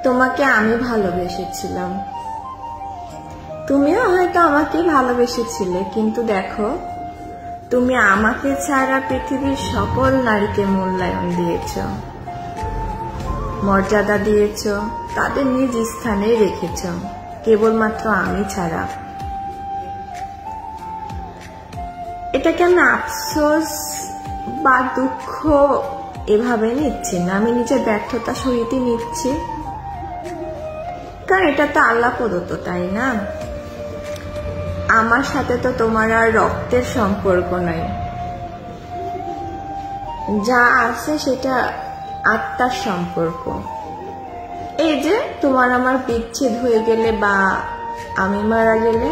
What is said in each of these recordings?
তোমাকে আমি ভালোবেসেছিলাম, তুমিও হয়তো আমাকে ভালোবেসেছিলে, কিন্তু দেখো তুমি আমাকে ছাড়া পৃথিবীর সকল নারীকে মূল্যায়ন দিয়েছ, মর্যাদা দিয়েছ, তাদের নিজ স্থানে রেখেছ, কেবলমাত্র আমি ছাড়া। এটাকে আমি আফসোস বা দুঃখ এভাবে নিচ্ছি না, আমি নিজের ব্যর্থতা সহিত নিচ্ছি, কারণ এটা তো আল্লাহ প্রদত্ত, তাই না? আমার সাথে তো তোমার আর রক্তের সম্পর্ক নাই, যা আছে সেটা আত্মার সম্পর্ক। এই যে তোমার আমার বিচ্ছেদ হয়ে গেলে বা আমি মারা গেলে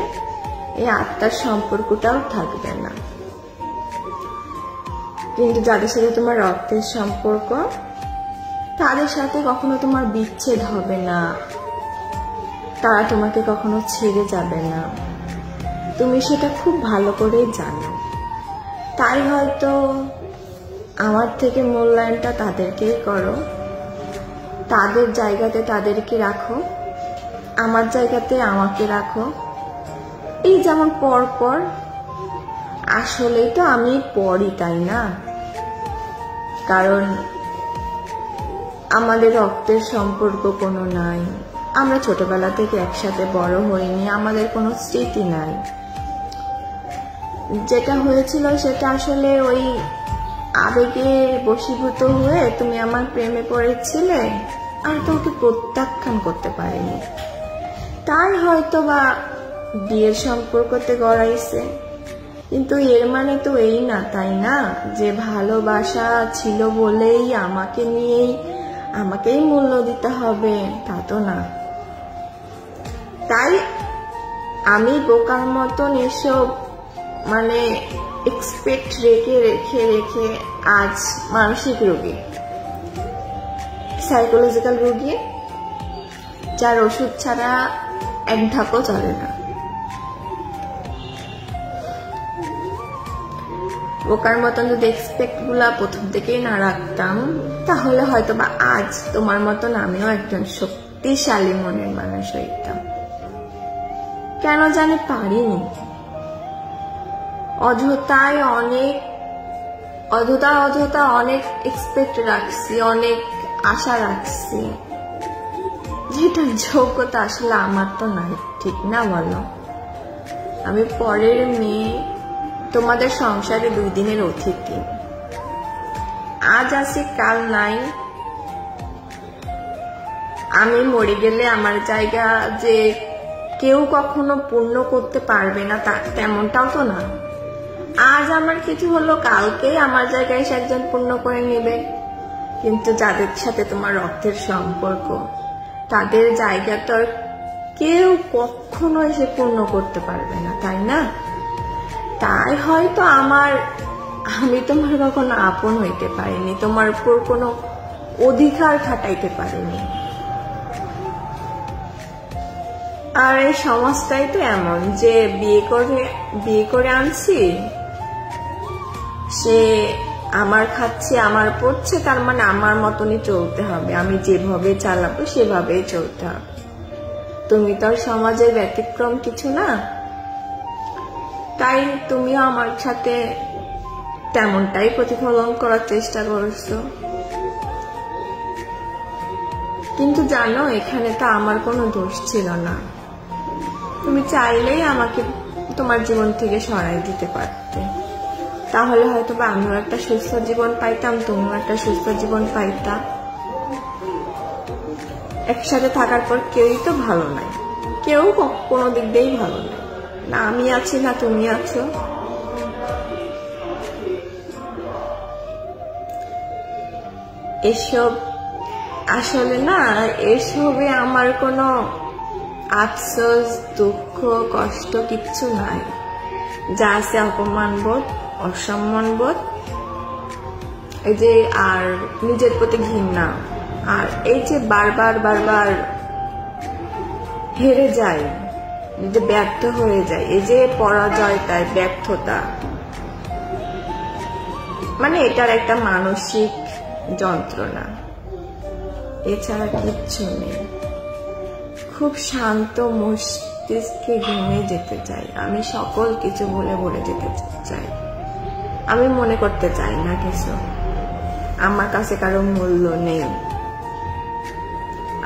এই আত্মার সম্পর্কটাও থাকবে না, কিন্তু যাদের সাথে তোমার রক্তের সম্পর্ক তাদের সাথে কখনো তোমার বিচ্ছেদ হবে না, তারা তোমাকে কখনো ছেড়ে যাবে না, তুমি সেটা খুব ভালো করেই জানো। তাই হয়তো আমার থেকে মূল্যায়নটা তাদেরকেই করো, তাদের জায়গাতে তাদেরকে রাখো, আমার জায়গাতে আমাকে রাখো। এই যেমন পর আসলেই তো আমি পরই, তাই না? কারণ আমাদের রক্তের সম্পর্ক কোনো নাই, আমরা ছোটবেলা থেকে একসাথে বড় হইনি, আমাদের কোনো স্মৃতি নাই। যেটা হয়েছিল সেটা আসলে ওই আবেগে বশীভূত হয়ে তুমি আমার প্রেমে পড়েছিলে, আর তোমাকে প্রত্যাখ্যান করতে পারিনি, তাই হয়তো বা বিয়ের সম্পর্কতে গড়াইছে। কিন্তু এর মানে তো এই না, তাই না, যে ভালোবাসা ছিল বলেই আমাকে নিয়েই আমাকেই মূল্য দিতে হবে, তা তো না। তাই আমি বোকার মতন এসব মানে এক্সপেক্ট রেখে আজ মানসিক রোগী, সাইকোলজিক্যাল রোগী, যার ওষুধ ছাড়া এক ধাপও চলে না। বোকার মতন যদি এক্সপেক্ট গুলা প্রথম থেকেই না রাখতাম, তাহলে হয়তো বা আজ তোমার মতন আমিও একজন শক্তিশালী মনের মানুষ হইতাম। কেন জানি পারিনি, অযথা অনেক এক্সপেক্ট রাখছি, অনেক আশা রাখছি, যেটা যোগ্যতা আসলে আমার তো নাই, ঠিক না বলো? আমি পরের মেয়ে, তোমাদের সংসারে 2 দিনের অতিথি, আজ আছি কাল নাই। আমি মরে গেলে আমার জায়গা যে কেউ কখনো পূর্ণ করতে পারবে না তেমনটাও তো না। আজ আমার কিছু হলো, কালকেই আমার জায়গায় এসে একজন পূর্ণ করে নেবে, কিন্তু যাদের সাথে তোমার রক্তের সম্পর্ক তাদের জায়গা তো আর কেউ কখনো এসে পূর্ণ করতে পারবে না, তাই না? তাই হয়তো আমি তোমার কখনো আপন হইতে পারিনি, তোমার উপর কোনো অধিকার খাটাইতে পারিনি। আর এই সমাজটাই তো এমন যে বিয়ে করে আনছি, সে আমার খাচ্ছে, আমার পড়ছে, তার মানে আমার মতনই চলতে হবে, আমি যেভাবে চালাবো সেভাবেই চলতে হবে। তুমি তো আর সমাজের ব্যতিক্রম কিছু না, তাই তুমিও আমার সাথে তেমনটাই প্রতিফলন করার চেষ্টা করছো। কিন্তু জানো, এখানে তো আমার কোনো দোষ ছিল না, তুমি চাইলেই আমাকে তোমার জীবন থেকে সরাই দিতে পারতে, তাহলে হয়তো বা আমিও একটা সুস্থ জীবন পাইতাম, তুমিও একটা সুস্থ জীবন পাইতা। একসাথে থাকার পর কেউই তো ভালো নাই, কেউ কোনো দিক দিয়েই ভালো নাই, না আমি আছি না তুমি আছো। এসব আসলে না, এসবে আমার কোনো আফসোস, দুঃখ, কষ্ট কিচ্ছু নাই, যা আছে অপমানবোধ, অসম্মানবোধ, এই যে আর নিজের প্রতি ঘৃণা, আর এই যে বারবার হেরে যায়, যে ব্যর্থ হয়ে যায়, এই যে পরাজয়তার ব্যর্থতা, মানে এটার একটা মানসিক যন্ত্রণা, এছাড়া কিচ্ছু নেই। খুব শান্ত মস্তিষ্কে ঘুমিয়ে যেতে চাই। আমি সকল কিছু বলে যেতে চাই। আমি মনে করতে চাই না কিছু, আমার কাছে কারো মূল্য নেই,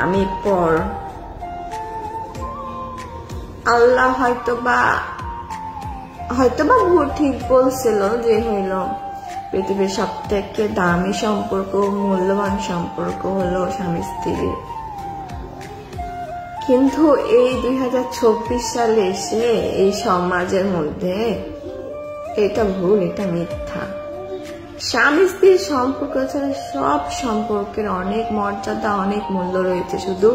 আমি পর। আল্লাহ হয়তোবা ভুল ঠিক বলছিল যে হইল পৃথিবীর সব থেকে দামি সম্পর্ক, মূল্যবান সম্পর্ক হলো স্বামী স্ত্রীর। কিন্তু এই 2024 সালে এসে এই সমাজের মধ্যে এটা ভুল, এটা মিথ্যা। স্বামী স্ত্রীর সম্পর্ক ছাড়া সব সম্পর্কের অনেক মর্যাদা, অনেক মূল্য রয়েছে। শুধু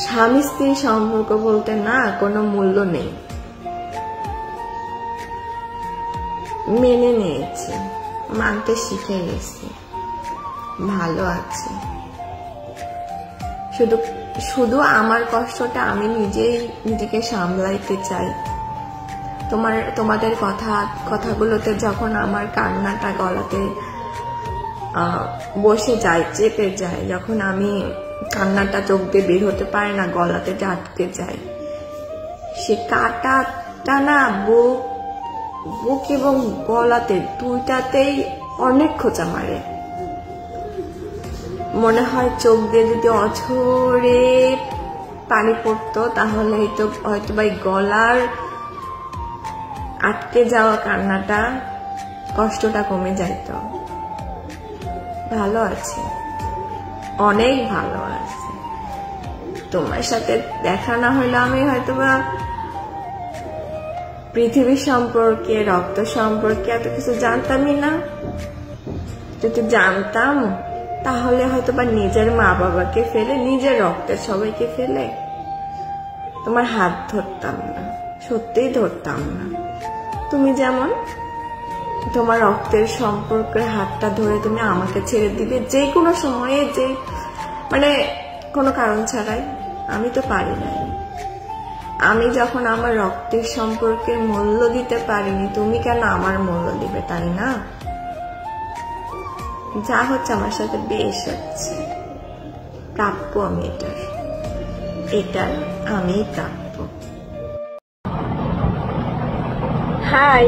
স্বামী স্ত্রীর সম্পর্ক বলতে না কোনো মূল্য নেই। মেনে নিয়েছি, মানতে শিখে গেছি, ভালো আছে। শুধু আমার কষ্টটা আমি নিজেকে সামলাইতে চাই। তোমাদের কথাগুলোতে যখন আমার কান্নাটা গলাতে বসে যায়, চেপে যায়, যখন আমি কান্নাটা চোখ দিয়ে বের হতে পারে না, গলাতে আটকে যায়, সে কাটাটা না বুক এবং গলাতে দুইটাতেই অনেক খোঁচা মারে। মনে হয় চোখ দিয়ে যদি অঝরে পানি পড়তো তাহলে হয়তো বা গলার আটকে যাওয়া কান্নাটা, কষ্টটা কমে যাইত। ভালো আছে, অনেক ভালো আছে। তোমার সাথে দেখা না হইলে আমি হয়তোবা পৃথিবী সম্পর্কে, রক্ত সম্পর্কে এত কিছু জানতামই না। যদি জানতাম তাহলে হয়তোবা নিজের মা বাবাকে ফেলে, নিজের রক্তের সবাইকে ফেলে তোমার হাত ধরতাম না, সত্যিই ধরতাম না। তুমি যেমন তোমার রক্তের সম্পর্কের হাতটা ধরে তুমি আমাকে ছেড়ে দিবে যে কোনো সময়ে, যে মানে কোনো কারণ ছাড়াই। আমি তো পারি নাই। আমি যখন আমার রক্তের সম্পর্কের মূল্য দিতে পারিনি, তুমি কেন আমার মূল্য দিবে, তাই না? যা হচ্ছে আমার সাথে বেশ হচ্ছে, প্রাপ্য আমি এটার আমি প্রাপ্য। হাই,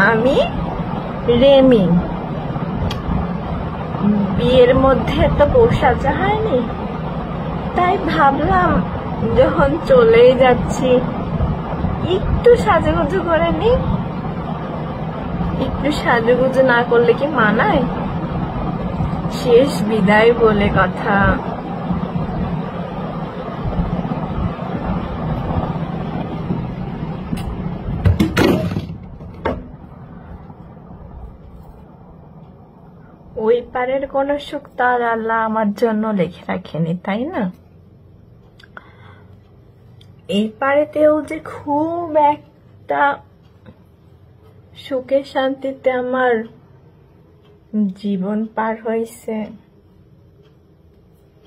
আমি রেমি। বিয়ের মধ্যে তো বউ সাজা হয়নি, তাই ভাবলাম যখন চলেই যাচ্ছি একটু সাজুগুজু করে নি। একটু সাজুগুজু না করলে কি মানায়? শেষ বিদায় বলে কথা। ওই পারের কোন সুখ তার আল্লাহ আমার জন্য লিখে রাখেনি, তাই না? এই পারেতেও যে খুব একটা সুখে শান্তিতে আমার জীবন পার হয়েছে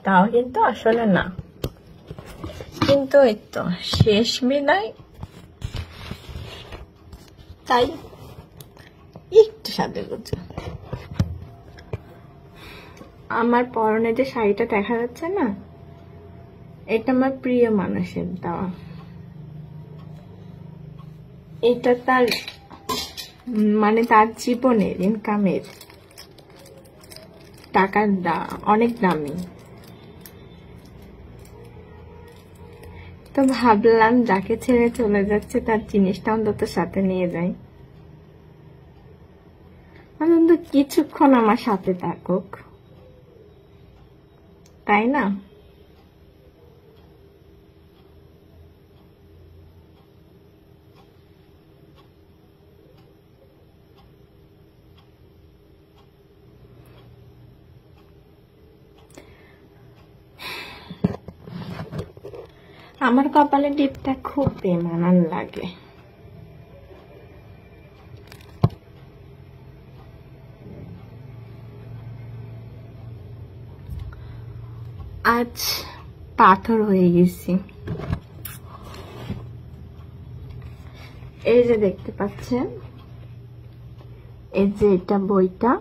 তাও কিন্তু আসলে না। কিন্তু এই তো শেষ বিদায়, তাই একটু সাজুগুজু। আমার পরনে যে শাড়িটা দেখা যাচ্ছে না, এটা আমার প্রিয় মানুষের দেওয়া। এটা তার মানে তার জীবনের ইনকামের টাকার অনেক দামি। তো ভাবলাম যাকে ছেড়ে চলে যাচ্ছে তার জিনিসটা অন্তত সাথে নিয়ে যাই, অন্তত কিছুক্ষণ আমার সাথে থাকুক, তাই না? আমার কপালে টিপটা খুব বেমানান লাগে। আজ পাথর হয়ে গেছি। এই যে দেখতে পাচ্ছেন, এই যে এটা বইটা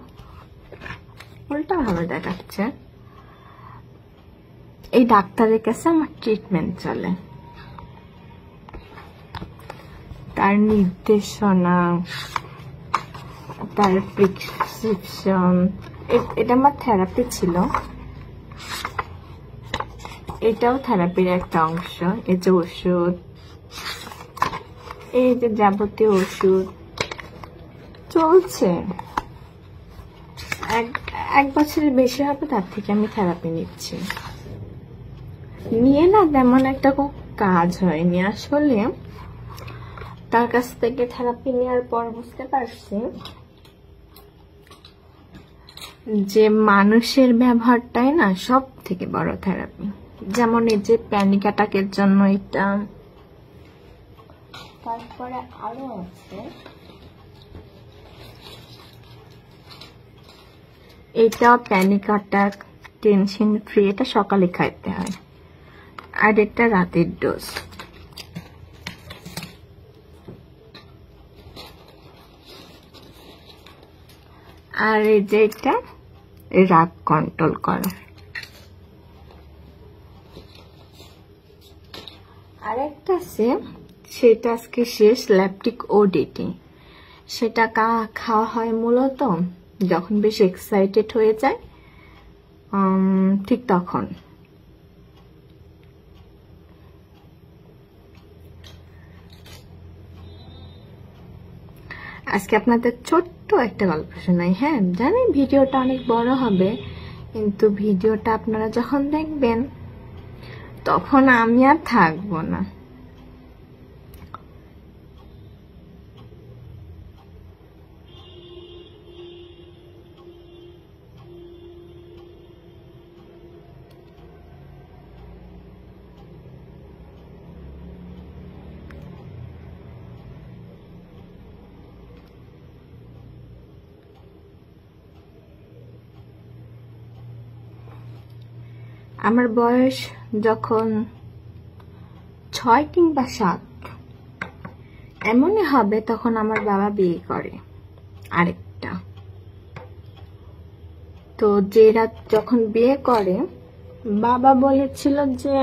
উল্টা ভাবে দেখাচ্ছে। এই ডাক্তারের কাছে আমার ট্রিটমেন্ট চলে। তার নির্দেশনা, তার প্রেসক্রিপশন, এটা আমার থেরাপি ছিল। এটাও থেরাপির একটা অংশ। এই যে ওষুধ, এই যে যাবতীয় ওষুধ চলছে। এক বছরের বেশি হবে তার থেকে আমি থেরাপি নিচ্ছি। নিয়ে না তেমন একটা কাজ হয়নি আসলে। তার কাছ থেকে থেরাপি নেওয়ার পর বুঝতে পারছি যে মানুষের ব্যবহারটাই না সব থেকে বড় থেরাপি। যেমন এই যে প্যানিক অ্যাটাকের জন্য এটা, তারপরে আরো আছে এটা প্যানিক অ্যাটাক, টেনশন ফ্রি, এটা সকালে খাইতে হয়, আর এটা রাতের ডোজ। আর এই যে এটা রাগ কন্ট্রোল করা। আরেকটা আছে, সেটা আজকে শেষ, ল্যাপটিক ওডিটি। সেটা খাওয়া হয় মূলত যখন বেশি এক্সাইটেড হয়ে যায়, ঠিক তখন। আজকে আপনাদের ছোট্ট একটা গল্প শোনাই। হ্যাঁ জানি ভিডিওটা অনেক বড় হবে, কিন্তু ভিডিওটা আপনারা যখন দেখবেন তখন আমি আর থাকবো না। আমার বয়স যখন 6 কিংবা 7 এমনই হবে, তখন আমার বাবা বিয়ে করে আরেকটা। তো যে রাত যখন বিয়ে করে, বাবা বলেছিল যে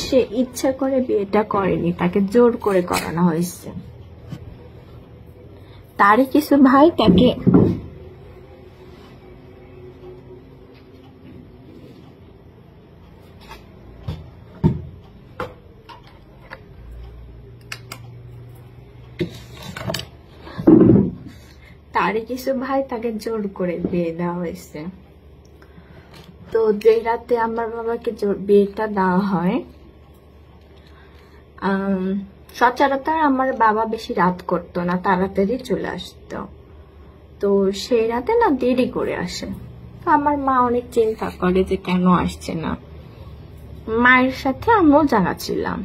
সে ইচ্ছা করে বিয়েটা করেনি, তাকে জোর করে করানো হয়েছে। তারই কিছু ভাই তাকে জোর করে বিয়ে দেওয়া হয়েছে। তো যে রাতে আমার বাবাকে বিয়েটা দেওয়া হয়, সচরাচর আমার বাবা বেশি রাত করতো না, তাড়াতাড়ি চলে আসতো। তো সেই রাতে না দেরি করে আসে। তো আমার মা অনেক চিন্তা করে যে কেন আসছে না। মায়ের সাথে আমিও জানাচ্ছিলাম।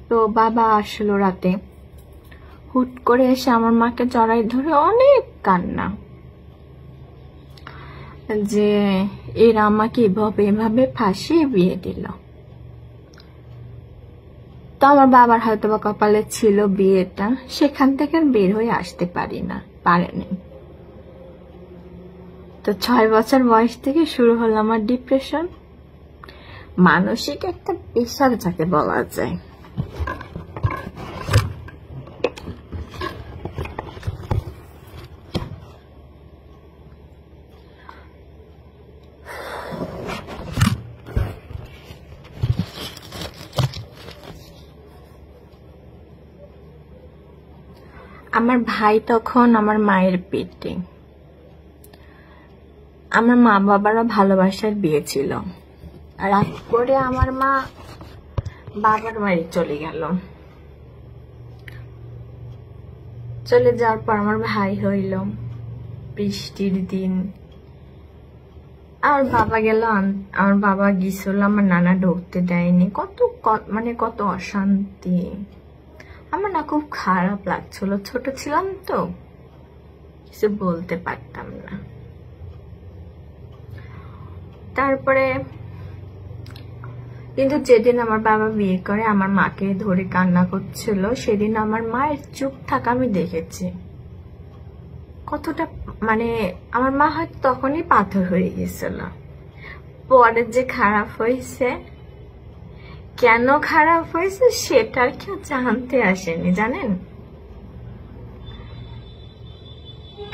তো বাবা আসলো রাতে, হুট করে এসে আমার মাকে জড়াই ধরে অনেক কান্না, যে এরা আমাকে এভাবে ফাঁসিয়ে বিয়ে দিল। তো আমার বাবার হয়তো বা কপালে ছিল বিয়েটা, সেখান থেকে বের হয়ে আসতে পারেনি। তো 6 বছর বয়স থেকে শুরু হলো আমার ডিপ্রেশন, মানসিক একটা পেশার যাকে বলা যায়। আমার ভাই তখন আমার মায়ের পেটে। আমার মা বাবারও ভালোবাসার বিয়ে ছিল। রাত করে আমার মা বাবার বাড়ি চলে গেল। চলে যাওয়ার পর আমার ভাই হইল, বৃষ্টির দিন। আমার বাবা গেছিল, আমার নানা ঢুকতে দেয়নি। কত অশান্তি। আমার না খুব খারাপ লাগছিল, ছোট ছিলাম তো কিছু বলতে পারতাম না। তারপরে কিন্তু যেদিন আমার বাবা বিয়ে করে আমার মাকে ধরে কান্না করছিল, সেদিন আমার মায়ের চুপ থাকা আমি দেখেছি। কতটা আমার মা হয়তো তখনই পাথর হয়ে গেছিল। পরে যে খারাপ হয়েছে, কেন খারাপ হয়েছে সেটা আর কেউ জানতে আসেনি, জানেন।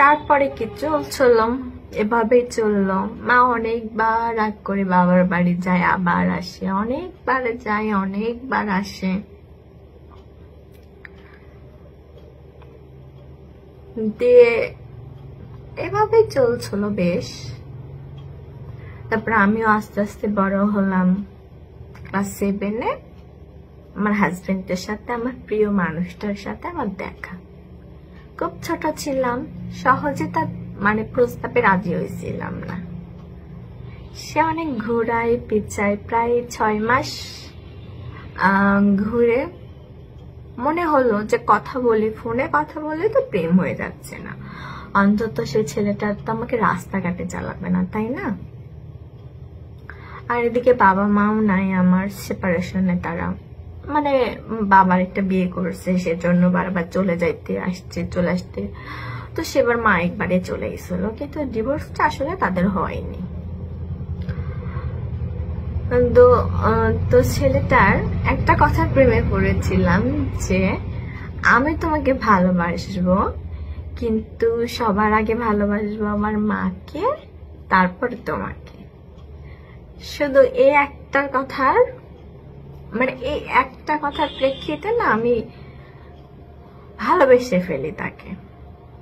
তারপরে কি চলছিল, এভাবেই চললো। মা অনেকবার রাগ করে বাবার বাড়ি যায়, আবার আসে, অনেকবার যায়, অনেকবার আসে। দিয়ে এভাবেই চলছিল বেশ। তারপর আমিও আস্তে আস্তে বড় হলাম। ক্লাস 7-এ আমার হাজবেন্ডের সাথে, আমার প্রিয় মানুষটার সাথে আমার দেখা। খুব ছোট ছিলাম, সহজে তার মানে প্রস্তাবে রাজি হয়েছিলাম না। সে অনেক ঘোরায় পিছায়, প্রায় 6 মাস ঘুরে মনে হলো যে কথা বলি, ফোনে কথা বলে তো প্রেম হয়ে যাচ্ছে না, অন্তত সেই ছেলেটার তো আমাকে রাস্তাঘাটে চালাবে না, তাই না। আর এদিকে বাবা মাও নাই আমার, সেপারেশনে তারা, মানে বাবার একটা বিয়ে করছে, সেজন্য বারবার চলে যাইতে আসছে, চলে আসতে। তো সেবার মা একবারে চলে গেছিল, কিন্তু ডিভোর্সটা আসলে তাদের হয়নি। তো ছেলেটার একটা কথা প্রেমে পড়েছিলাম যে আমি তোমাকে ভালোবাসবো, কিন্তু সবার আগে ভালোবাসবো আমার মাকে, তারপর তোমাকে। শুধু এই একটা কথার মানে এই একটা কথার প্রেক্ষিতে না আমি ভালোবেসে ফেলি তাকে।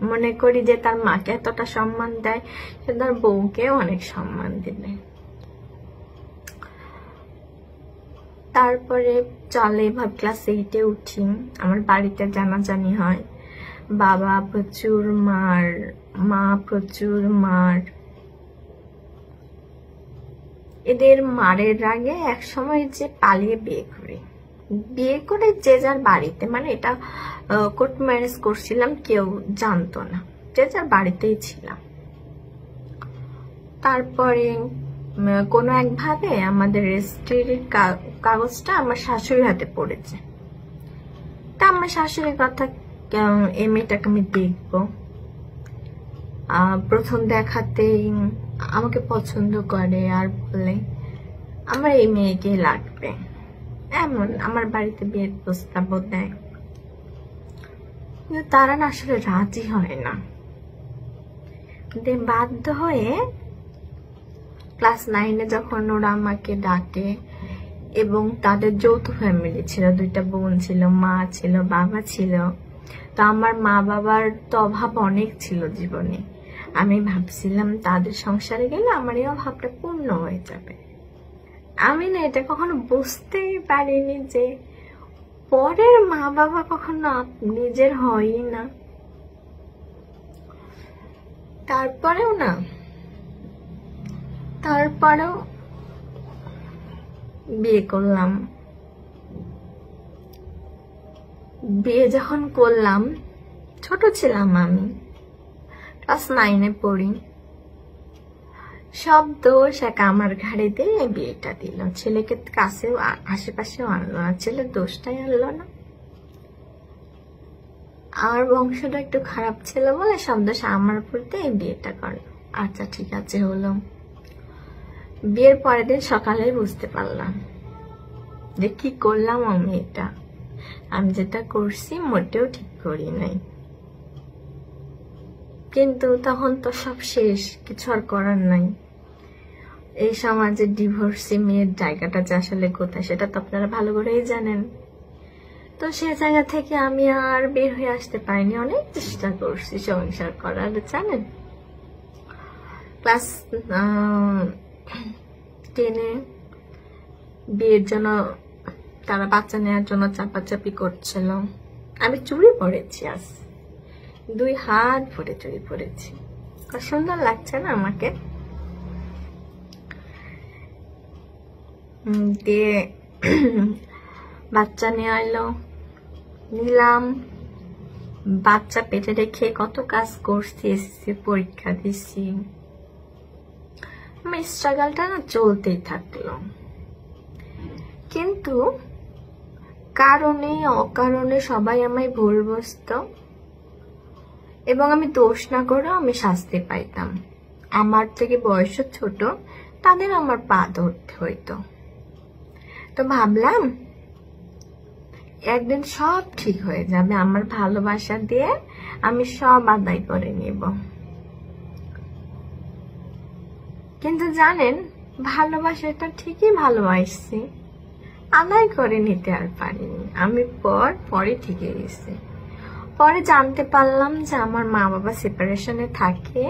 মনে করি যে তার মাকে এতটা সম্মান দেয়, সে তার বউকেও অনেক সম্মান দিবে। তারপরে চলে ভাব ক্লাস 8-এ উঠি, আমার বাড়িতে জানাজানি হয়, বাবা প্রচুর মার, মা প্রচুর মার। এদের মারের রাগে এক সময় যে পালিয়ে বিয়ে করে যে যার বাড়িতে, মানে এটা কোর্ট ম্যারেজ করছিলাম, কেউ জানতো না, যে যার বাড়িতেই ছিলাম। তারপরে কোনো একভাবে আমাদের রেজিস্ট্রির কাগজটা আমার শাশুড়ির হাতে পড়েছে। তা আমার শাশুড়ির কথা, এই মেয়েটাকে আমি দেখবো। প্রথম দেখাতেই আমাকে পছন্দ করে আর বলে আমার এই মেয়েকে লাগবে, এমন আমার বাড়িতে বিয়ের প্রস্তাব দেয়। কিন্তু তারা না আসলে রাজি হয় না। বাধ্য হয়ে ক্লাস 9-এ যখন ওরা আমাকে ডাকে, এবং তাদের যৌথ ফ্যামিলি ছিল, 2টা বোন ছিল, মা ছিল, বাবা ছিল। তো আমার মা বাবার তো অভাব অনেক ছিল জীবনে। আমি ভাবছিলাম তাদের সংসারে গেলে আমার এই অভাবটা পূর্ণ হয়ে যাবে। আমি না এটা কখনো বুঝতেই পারিনি যে পরের মা বাবা কখনো নিজের হয়ই না। তারপরেও বিয়ে করলাম। বিয়ে যখন করলাম, ছোট ছিলাম আমি, ক্লাস 9-এ পড়ি। সব দোষ এক আমার ঘাড়ে দিয়ে বিয়েটা দিল। ছেলেকে কাছেও আশেপাশেও আনলো না, ছেলের দোষটাই আনলো না। আমার বংশটা একটু খারাপ ছিল বলে সব দোষ আমার উপর দিয়ে বিয়েটা করলো। আচ্ছা ঠিক আছে, হলো। বিয়ের পরের দিন সকালে বুঝতে পারলাম যে কি করলাম আমি, এটা আমি যেটা করছি মোটেও ঠিক করি নাই। কিন্তু তখন তো সব শেষ, কিছু আর করার নাই। এই সমাজে ডিভোর্সি মেয়ের জায়গাটা যে আসলে কোথায় সেটা তো আপনারা ভালো করেই জানেন। তো সে জায়গা থেকে আমি আর বের হয়ে আসতে পারিনি, অনেক চেষ্টা করছি সংসার করার, জানেন। ক্লাস 10-এ বিয়ের জন্য তারা বাচ্চা নেওয়ার জন্য চাপাচাপি করছিল। আমি চুড়ি পরেছি, আজ 2 হাত ভরে চুড়ি পরেছি, সুন্দর লাগছে না আমাকে। দিয়ে বাচ্চা নিয়ে এলো, নিলাম। বাচ্চা পেটে রেখে কত কাজ করছি, এসএসসি পরীক্ষা দিছি। আমার স্ট্রাগলটা না চলতেই থাকলো। কিন্তু কারণে অকারণে সবাই আমায় ভুল বুঝতো, এবং আমি দোষ না করেও আমি শাস্তি পাইতাম। আমার থেকে বয়সও ছোট, তাদের আমার পা ধরতে হইতো। তো ভাবলাম একদিন সব ঠিক হয়ে যাবে, আমার ভালোবাসা দিয়ে আমি সব আদায় করে নিব। কিন্তু জানেন, ভালোবাসাটা ঠিকই ভালোবাসছি, আদায় করে নিতে আর পারিনি। আমি পরে ঠিক হয়ে গেছি। পরে জানতে পারলাম যে আমার মা বাবা সেপারেশনে থাকে,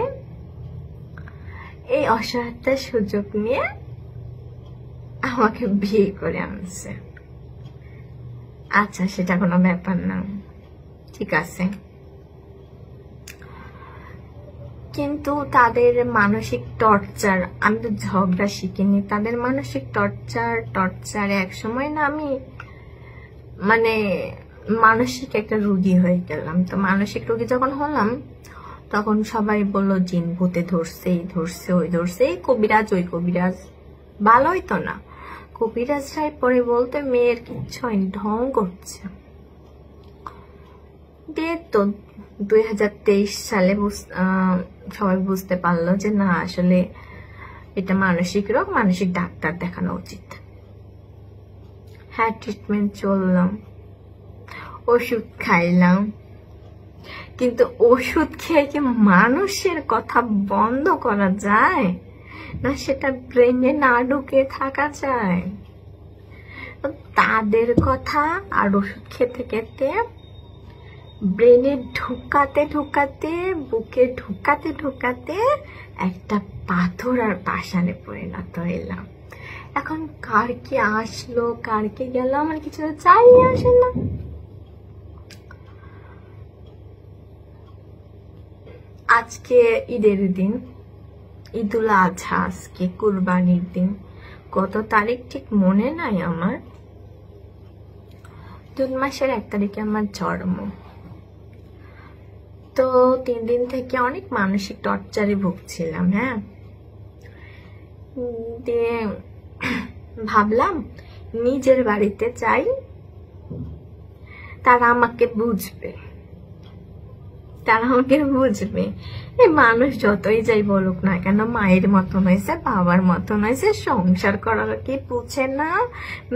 এই অসহায়তার সুযোগ নিয়ে আমাকে বিয়ে করে আনছে। আচ্ছা, সেটা কোনো ব্যাপার না, ঠিক আছে। কিন্তু তাদের মানসিক টর্চার, আমি তো ঝগড়া শিখিনি, তাদের মানসিক টর্চার এক সময় না আমি মানে মানসিক একটা রোগী হয়ে গেলাম। তো মানসিক রোগী যখন হলাম তখন সবাই বললো জিন ভূতে ধরছে, ওই ধরছে, এই কবিরাজ ওই কবিরাজ। ভালোই তো না, কবিরাজরাই পরে বলতে মেয়ের কিচ্ছু ঢং করছে। দিয়ে তো 2023 সালে সবাই বুঝতে পারলো যে না, আসলে এটা মানসিক রোগ, মানসিক ডাক্তার দেখানো উচিত। হ্যাঁ, ট্রিটমেন্ট চললাম, ওষুধ খাইলাম, কিন্তু ওষুধ খেয়ে কি মানুষের কথা বন্ধ করা যায় না? সেটা ব্রেনে না ঢুকে থাকা যায়? তাদের কথা আর ওষুধ খেতে খেতে ব্রেনে ঢুকাতে বুকে ঢুকাতে একটা পাথর আর পাষাণে পরিণত হইলাম। এখন কার কি আসলো কার কি গেল আমার কিছু চাই আসে না। আজকে ঈদের দিন, ঈদুল আজহা, আজকে কুরবানির দিন। কত তারিখ ঠিক মনে নাই আমার, জুন মাসের 1 তারিখে আমার জন্ম। তো 3 দিন থেকে অনেক মানসিক টর্চারে ভুগছিলাম। হ্যাঁ, দিয়ে ভাবলাম নিজের বাড়িতে যাই, তারা আমাকে বুঝবে। এই মানুষ যতই যাই বলুক না কেন, মায়ের মতন হয়েছে, বাবার মতন হয়েছে, সংসার করার কি বুঝে না,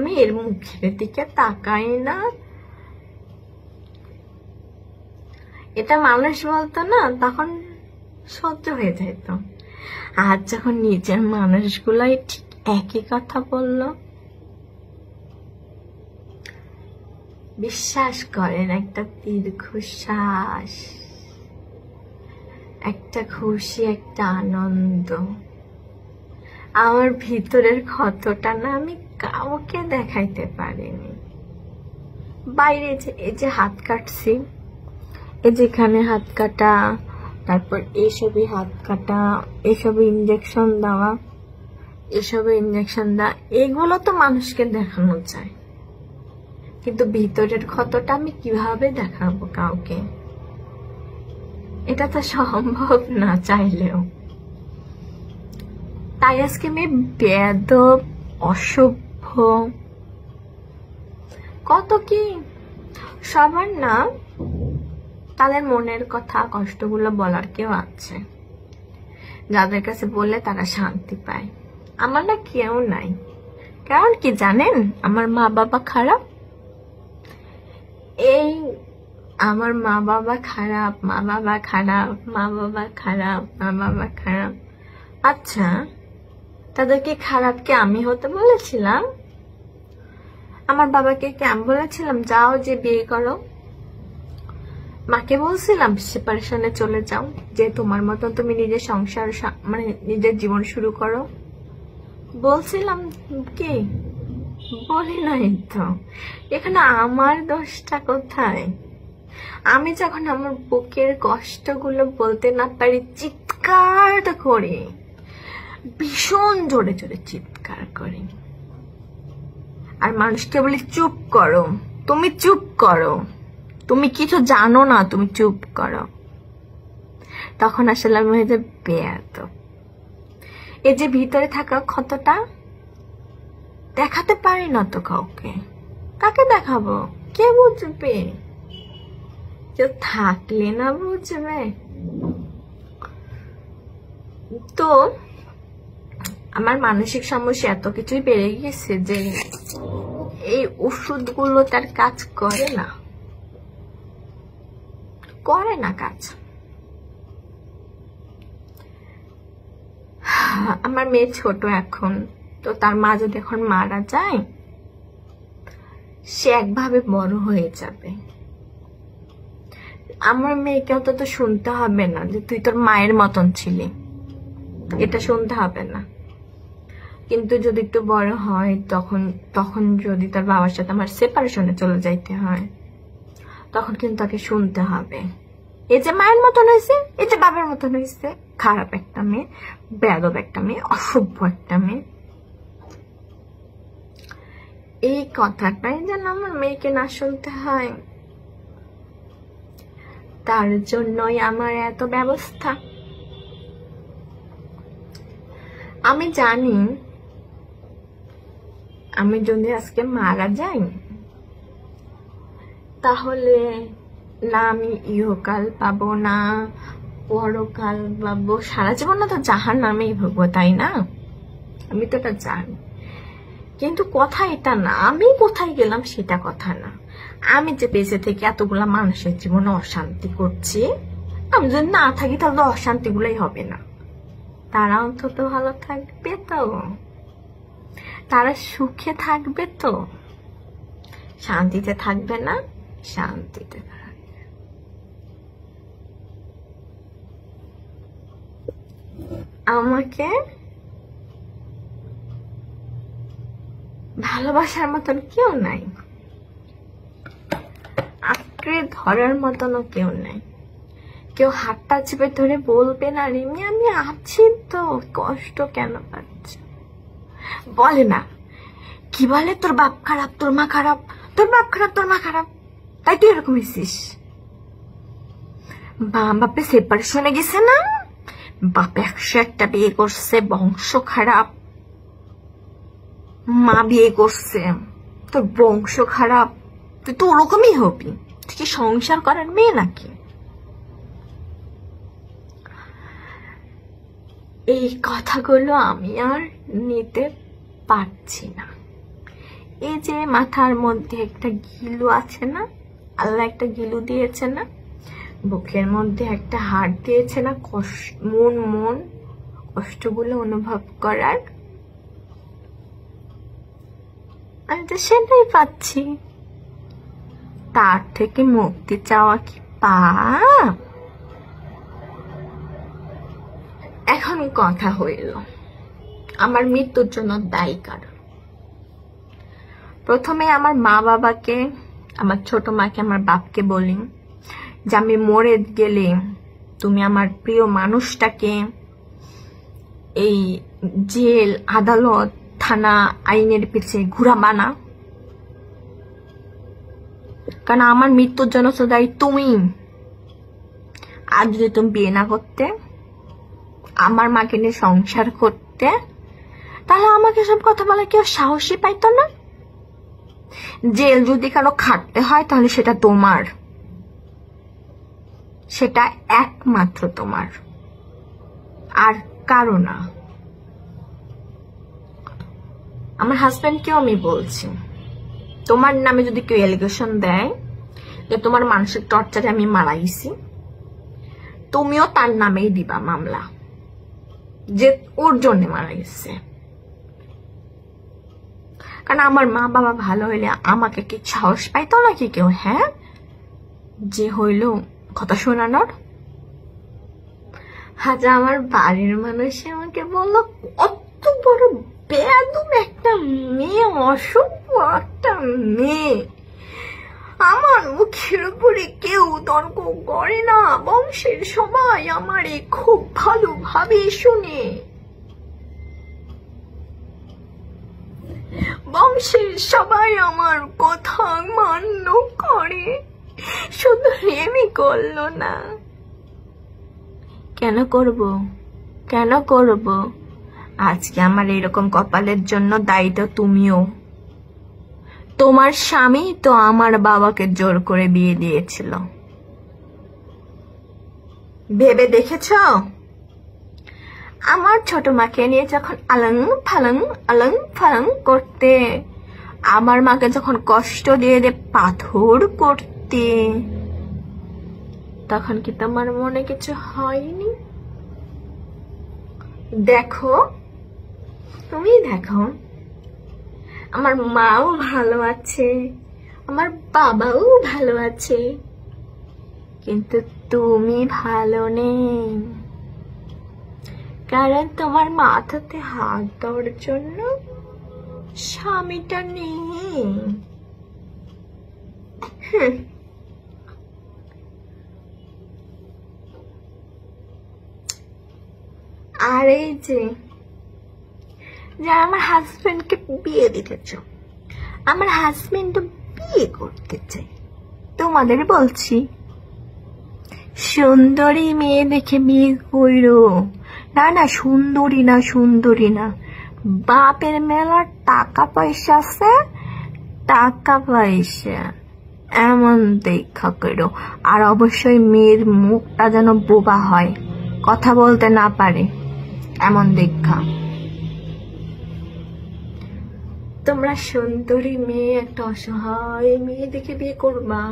মেয়ের মুখের দিকে তাকাই না। এটা মানুষ বলতো না, তখন সহ্য হয়ে যেত। আর যখন নিজের মানুষগুলাই ঠিক একই কথা বললো, বিশ্বাস করেন, একটা দীর্ঘশ্বাস, একটা খুশি, একটা আনন্দ। আমার ভিতরের ক্ষতটা না আমি কাউকে দেখাইতে পারিনি। বাইরে এই যে হাত কাটছি, এই যেখানে হাত কাটা, তারপর এইসবই হাত কাটা, এইসবে ইঞ্জেকশন দেওয়া, এগুলো তো মানুষকে দেখানো যায়, কিন্তু ভিতরের ক্ষতটা আমি কিভাবে দেখাবো কাউকে? এটা তো সম্ভব না চাইলেও। তাই আজকে আমি বেয়াদব, অসভ্য, কত কি। সবার না তাদের মনের কথা, কষ্টগুলো বলার কেউ আছে, যাদের কাছে বললে তারা শান্তি পায়। আমার না কেউ নাই। কারণ কি জানেন, আমার মা বাবা খারাপ। এই আমার মা বাবা খারাপ। আচ্ছা, তাদেরকে খারাপ কি আমি হতে বলেছিলাম? আমার বাবাকে কি আমি বলেছিলাম যাও যে বিয়ে করো? মাকে বলছিলাম সেপারেশনে চলে যাও, যে তোমার মতো তুমি নিজের সংসার মানে নিজের জীবন শুরু করো? বলছিলাম কি? বলি নাই তো। এখানে আমার দোষটা কোথায়? আমি যখন আমার বুকের কষ্টগুলো বলতে না পারি, চিৎকার করি, ভীষণ জোরে জোরে চিৎকার করি, আর মানুষকে বলি চুপ করো, তুমি চুপ করো, তুমি কিছু জানো না, তুমি চুপ করো। তখন আসলে আমি হয়ে যাই বেয়াদব। এই যে ভিতরে থাকা ক্ষতটা দেখাতে পারি না তো কাউকে। কাকে দেখাবো? কে বুঝবে? কেউ থাকলে না বুঝবে। তো আমার মানসিক সমস্যা এত কিছুই বেড়ে গেছে যে এই ওষুধগুলো তার কাজ করে না কাজ। আমার মেয়ে ছোট এখন, তো তার মা যদি এখন মারা যায় সে একভাবে বড় হয়ে যাবে। আমার মেয়েকে অত তো শুনতে হবে না যে তুই তোর মায়ের মতন ছিলি, এটা শুনতে হবে না। কিন্তু যদি একটু বড় হয় তখন যদি তার বাবার সাথে আমার সেপারেশনে চলে যাইতে হয়, তখন কিন্তু তাকে শুনতে হবে এই যে মায়ের মতন হয়েছে, এই যে বাবার মতন হয়েছে। খারাপ একটা মেয়ে, বেয়াদব একটা মেয়ে, অসভ্য একটা মেয়ে। এই কথাটাই যেন আমার মেয়েকে না শুনতে হয়, তার জন্যই আমার এত ব্যবস্থা। আমি জানি আমি যদি আজকে মারা যাই তাহলে না আমি ইহকাল পাবো না পরকাল পাবো, সারা জীবন না তো জাহান্নামেই ভুগবো, তাই না? আমি তো এটা জানি। কিন্তু কথা এটা না আমি কোথায় গেলাম সেটা কথা না, আমি যে বেঁচে থেকে এতগুলা মানুষের জীবনে অশান্তি করছি, আমি যদি না থাকি তাহলে তো অশান্তি গুলাই হবে না। তারা অন্তত ভালো থাকবে তো, তারা সুখে থাকবে তো, শান্তিতে থাকবে না, শান্তিতে থাকবে। আমাকে ভালোবাসার মতন কেউ নাই, আঁকড়ে ধরার মতনও কেউ নাই। কেউ হাতটা চেপে ধরে বলবে না রিমি আমি আছি তো, কষ্ট কেন পাচ্ছি? বলে না, কি বলে তোর বাপ খারাপ, তোর মা খারাপ, তোর বাপ খারাপ, তোর মা খারাপ, তাই তুই এরকম হয়েছিস। বাপে সেপারেশনে গেছে না, বাপ 101টা বিয়ে করছে, বংশ খারাপ। মা বিয়ে করছে, তোর বংশ খারাপ, তুই তো ওরকমই হবি। তুই কি সংসার করার মেয়ে নাকি? এই কথাগুলো আমি আর নিতে পারছি না। এই যে মাথার মধ্যে একটা গিলু আছে না, আল্লাহ একটা গিলু দিয়েছে না, বুকের মধ্যে একটা হাড় দিয়েছে না, মন কষ্টগুলো অনুভব করার, আমি তো সেটাই পাচ্ছি। তার থেকে মুক্তি চাওয়া কি পাপ? এখন কথা হইল আমার মৃত্যুর জন্য দায়ী কারা। প্রথমে আমার মা বাবাকে, আমার ছোট মাকে, আমার বাপকে বলি যে আমি মরে গেলে তুমি আমার প্রিয় মানুষটাকে এই জেল, আদালত, থানা, আইনের পিছিয়ে ঘুরাবা না, কারণ আমার মৃত্যুর জন্য তো দায়ী তুমি। আর যদি তুমি বিয়ে না করতে, আমার মাকে নিয়ে সংসার করতে, তাহলে আমাকে সব কথা বলা কেউ সাহসী পাইতো না। জেল যদি কারো খাটতে হয় তাহলে সেটা তোমার, সেটা একমাত্র তোমার, আর কারো না। আমার হাজবেন্ডকেও আমি বলছি, তোমার নামে যদি কেউ এলিগেশন দেয় যে তোমার মানসিক টর্চারে আমি মারা গেছি, তুমিও তার নামেই দিবা মামলা যে ওর জন্য মারা গেছে। কারণ আমার মা বাবা ভালো হইলে আমাকে কি সাহস পাইতো নাকি কেউ, হ্যাঁ, যে হইল কথা শোনানোর? আজ আমার বাড়ির মানুষ আমাকে বললো কত বড় বেয়াদব একটা মেয়ে, অসভ্য একটা মেয়ে। আমার মুখের উপরে কেউ তর্ক করে না, বংশের সবাই আমারে খুব ভালোভাবে শুনে, বংশের সবাই আমার কথা মান্য করে, শুধু রেমি করলো না। কেন করব? আজকে আমার এরকম কপালের জন্য দায়ী তো তুমিও। তোমার স্বামী তো আমার বাবাকে জোর করে বিয়ে দিয়েছিল, ভেবে দেখেছ? আমার ছোট মাকে নিয়ে যখন আলং ফালং করতে, আমার মাকে যখন কষ্ট দিয়ে পাথর করতে, তখন কি তোমার মনে কিছু হয়নি? দেখো, তুমি দেখো, আমার মাও ভালো আছে, আমার বাবাও ভালো আছে, কিন্তু তুমি ভালো নেই, কারণ তোমার মাথাতে হাত দেওয়ার জন্য স্বামীটা নেই। আর এই যে আমার হাজবেন্ডকে বিয়ে দিতে চাও, আমার হাজবেন্ড বিয়ে করতে চাই, তোমাদের বলছি সুন্দরী মেয়ে দেখে বিয়ে কইরো। না, সুন্দরী না, বাপের মেলা টাকা পয়সা আছে, টাকা পয়সা এমন দেখা কইরো। আর অবশ্যই মেয়ের মুখটা যেন বোবা হয়, কথা বলতে না পারে, এমন দেখা। তোমরা সুন্দরী মেয়ে, একটা অসহায় মেয়ে দেখে বিয়ে করবা,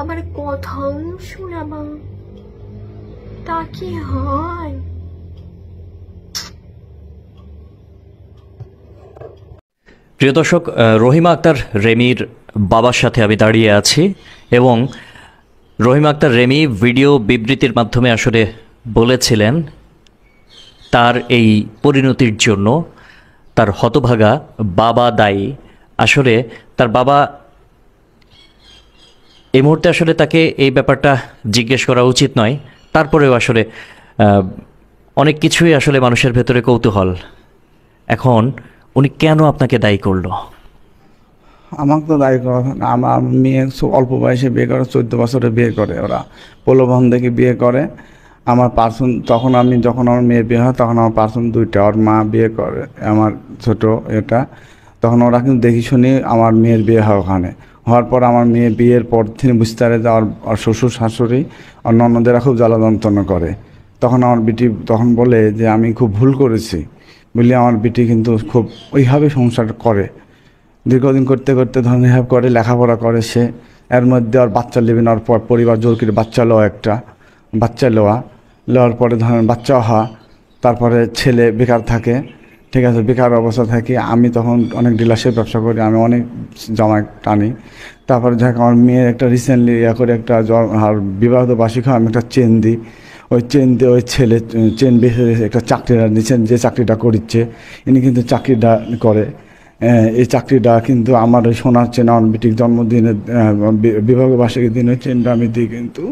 আবার কথাও শোনাবা, তা কি হয়? প্রিয় দর্শক, রহিমা আক্তার রেমির বাবার সাথে আমি দাঁড়িয়ে আছি এবং রহিমা আক্তার রেমি ভিডিও বিবৃতির মাধ্যমে আসলে বলেছিলেন তার এই পরিণতির জন্য তার হতভাগা বাবা দায়ী। আসলে তার বাবা এই মুহূর্তে আসলে তাকে এই ব্যাপারটা জিজ্ঞেস করা উচিত নয়, তারপরেও আসলে অনেক কিছুই আসলে মানুষের ভেতরে কৌতূহল। এখন উনি কেন আপনাকে দায়ী করলো? আমাকে তো দায়ী করা, আমার মেয়ে অল্প বয়সে বিয়ে করে, 14 বছরে বিয়ে করে, ওরা প্রলোভন দেখে বিয়ে করে। আমার পার্সন তখন যখন আমার মেয়ের বিয়ে হয় তখন আমার পার্সন 2টা, ওর মা বিয়ে করে আমার ছোট এটা, তখন ওরা কিন্তু দেখি শুনি আমার মেয়ের বিয়ে হয়। ওখানে হওয়ার পর আমার মেয়ে বিয়ের পর থেকে বুঝতে পারে যে আর শ্বশুর শাশুড়ি আর ননদেরা খুব জ্বালা যন্ত্রণা করে। তখন আমার বিটি তখন বলে যে আমি খুব ভুল করেছি বলে আমার বিটি কিন্তু খুব ওইভাবে সংসার করে। দীর্ঘদিন করতে করতে ধরুন এভাবে করে লেখাপড়া করে সে, এর মধ্যে আর বাচ্চা নেবেন, আর পরিবার জোর করে বাচ্চা লওয়ার পরে ধরেন বাচ্চা হওয়া, তারপরে ছেলে বেকার থাকে, ঠিক আছে, বেকার অবস্থা থাকি। আমি তখন অনেক ডিলারশিপ ব্যবসা করি, আমি অনেক জামাই টানি। তারপরে যাক আমার মেয়ের একটা রিসেন্টলি করে একটা আর বিবাহিত বার্ষিক আমি একটা চেন দিই, ওই চেন দিয়ে ওই ছেলে চেন বেঁধে একটা চাকরিটা নিচ্ছেন, যে চাকরিটা করছে ইনি কিন্তু চাকরিটা করে। এই চাকরিটা কিন্তু আমার ওই সোনার চেন আমার বিটির জন্মদিনে বিবাহ বার্ষিকীর দিন ওই চেনটা আমি দিই, কিন্তু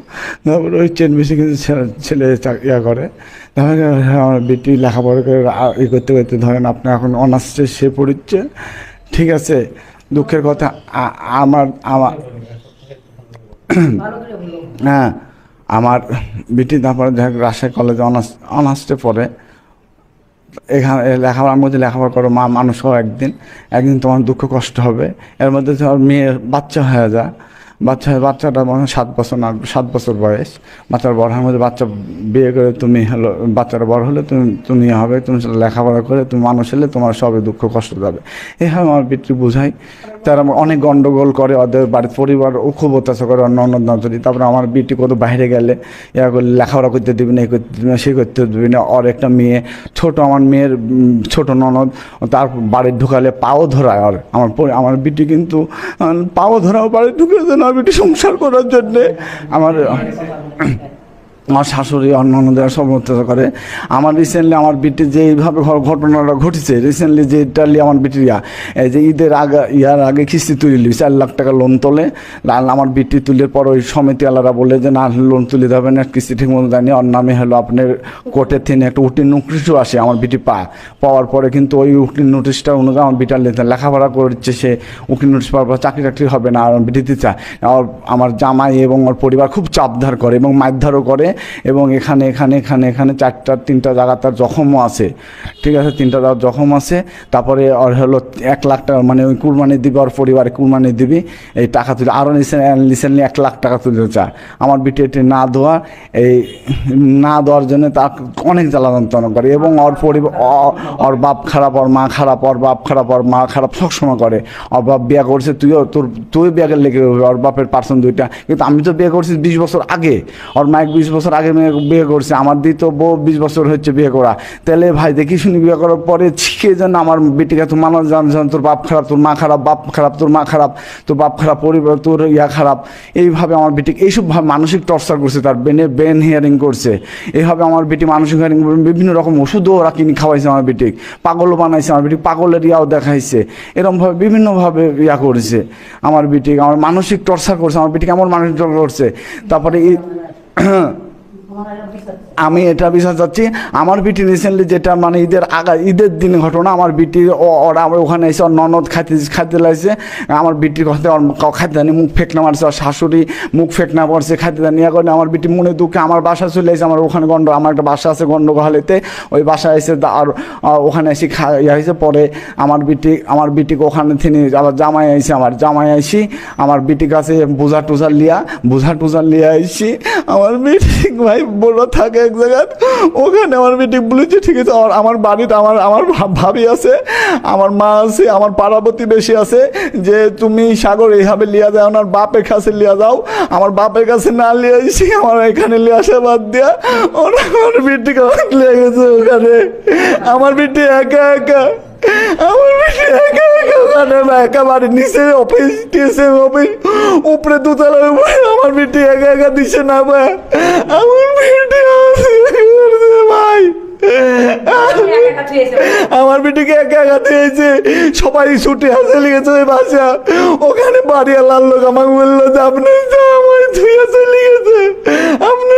তারপরে ওই চেন বেশি কিন্তু ছেলে করে। তাহলে আমার বিটি লেখাপড়া করে করতে করতে ধরেন আপনার এখন অনার্সে সে পড়ছে, ঠিক আছে। দুঃখের কথা আমার হ্যাঁ আমার বিটি তারপরে রাজশাহী কলেজে অনার্সে পড়ে। এখানে লেখাপড়ার মধ্যে লেখাপড়া করো, মানুষ হও, একদিন তোমার দুঃখ কষ্ট হবে। এর মধ্যে তোমার মেয়ের বাচ্চা হয়ে যায়, বাচ্চাটা মনে হয় 7 বছর বয়স। বাচ্চার বড় হওয়ার মধ্যে বাচ্চা বিয়ে করে তুমি হলো, বাচ্চাটা বড় হলে তুমি হবে, তুমি লেখাপড়া করে তুমি মানুষ হলে তোমার সবে দুঃখ কষ্ট যাবে। এইভাবে আমার বিটি বোঝাই। তারা অনেক গন্ডগোল করে, ওদের বাড়ির পরিবার ও খুব অত্যাচার করে, অন্য নজরি। তারপরে আমার বিটি কত বাইরে গেলে করলে লেখাপড়া করতে দেবে না, এই করতে দেবে না, সে করতে দেবে না। ওর একটা মেয়ে ছোট, আমার মেয়ের ছোট ননদ, তার বাড়ি ঢুকালে পাও ধরায়। আমার বিটি কিন্তু পাও ধরাও বাড়ি ঢুকে দেয় না বিটি সংসার করার জন্যে। আমার শাশুড়ি অন্যদের সব অত্যাচার করে। আমার রিসেন্টলি আমার বিটি যে এইভাবে ঘটনাটা ঘটেছে, রিসেন্টলি যে ইটালি আমার বিটির এই যে ঈদের ইয়ার আগে কিস্তি তুলি 4 লাখ টাকা লোন তোলে। আমার বিটি তুলের পর ওই সমিতি আলারা বলে যে না, লোন তুলে দেবেন না, কিস্তি ঠিক মতো দেয়নি। ওর নামে হলো আপনার কোর্টের থেকে একটা উকিল নোটিশও আসে। আমার বিটি পাওয়ার পরে কিন্তু ওই উকিল নোটিশটা অনুযায়ী আমার বিটার লেখাপড়া করছে, সে উকিল নোটিশ পাওয়ার পর চাকরি টাকরি হবে না, আর বিটিতে চায়। আমার জামাই এবং ওর পরিবার খুব চাপধার করে এবং মারধারও করে। এবং এখানে এখানে এখানে এখানে তিনটা জায়গা তার জখমও আছে, ঠিক আছে, 3টা জায়গা জখম আছে। তারপরে ওর হলো 1 লাখ টাকা মানে ওই কুরবানি দিবি, ওর পরিবারে কুরবানি দিবি, এই টাকা তুলে আরও রিসেন্টলি 1 লাখ টাকা তুলতে চায়। আমার বিটি এটি না দেওয়ার জন্য তার অনেক জ্বালা যন্ত্রণা করে এবং ওর পরিবার, ওর বাপ খারাপ, ওর মা খারাপ, ওর বাপ খারাপ, ওর মা খারাপ সবসময় করে। ওর বাপ বিয়ে করছে, তুই বিয়ে লেগে ওর বাপের পার্সন 2টা, কিন্তু আমি তো বিয়ে করছি 20 বছর আগে, ওর মাইক 20 বছর আগে বিয়ে করছে, আমার তো বউ 20 বছর হচ্ছে বিয়ে করা। তাহলে ভাই দেখি শুনি বিয়ে করার পরে শিখে যেন আমার বেটিকে তো মানুষ জান তোর বাপ খারাপ, তোর মা খারাপ, বাপ খারাপ, তোর মা খারাপ, তোর বাপ খারাপ, পরিবার তোর খারাপ, এইভাবে আমার বেটিকে এইসবভাবে মানসিক টর্চার করছে, তার ব্রেন হিয়ারিং করছে। এইভাবে আমার বেটি মানসিক হিয়ারিং, বিভিন্ন রকম ওষুধও ওরা কিনে খাওয়াইছে আমার বেটিক, পাগলও বানাইছে আমার বেটি, পাগলের দেখাইছে, এরকমভাবে বিভিন্নভাবে করেছে আমার বেটিকে, আমার মানসিক টর্চার করছে আমার বেটিকে, আমার মানসিক টর্চার করছে। তারপরে আমি এটা বিশ্বাস চাচ্ছি, আমার বিটি রিসেন্টলি যেটা মানে ঈদের দিন ঘটনা, আমার বিটি ওরা ওখানে এসে ওর ননদ খাইতে লাগছে, আমার বিটির কথা খাইতে জানি মুখ ফেকনা মারছে, ওর শাশুড়ি মুখ ফেকনা পড়ছে, খাইতে জানি করে আমার বিটি মনে দুঃখে আমার বাসা চলে এসে, আমার ওখানে আমার একটা বাসা আছে গন্ডগোহালিতে, ওই বাসা এসে আর ওখানে এসে হয়েছে। পরে আমার বিটিকে ওখানে থেকে আবার জামাই আইসি, আমার বিটির কাছে বোঝা টুজার লিয়া আইসি, আমার বিটি ভাই বড় থাকে এক জায়গায়, ওখানে আমার মিটিং বলেছে ঠিক আছে, আমার বাড়িতে আমার ভাবি আছে, আমার মা আছে, আমার পাড়া প্রতিবেশী আছে, যে তুমি সাগর এইভাবে লিয়া যাও না, বাপের কাছে লিয়া যাও, আমার বাপের কাছে না লিয়ে আসি, আমার এখানে লিয়ে আসা বাদ দিয়া ওরা আমার বিটিকে লিয়ে গেছে ওখানে। আমার বিটি একা আমার বেটি একা বাড়ির নিচে অফিস উপরে 2তলার উপরে আমার বেটি একা দিচ্ছে না ভাই, আমার বেটি ভাই আমার বেটিকে একা দিয়েছে, সবাই ছুটে আসে লিগেছে ওই বাসা, ওখানে বাড়ি আল্লাহ লোক আমাকে বললো যে আপনি আমার ধুয়ে চলে গেছে আপনি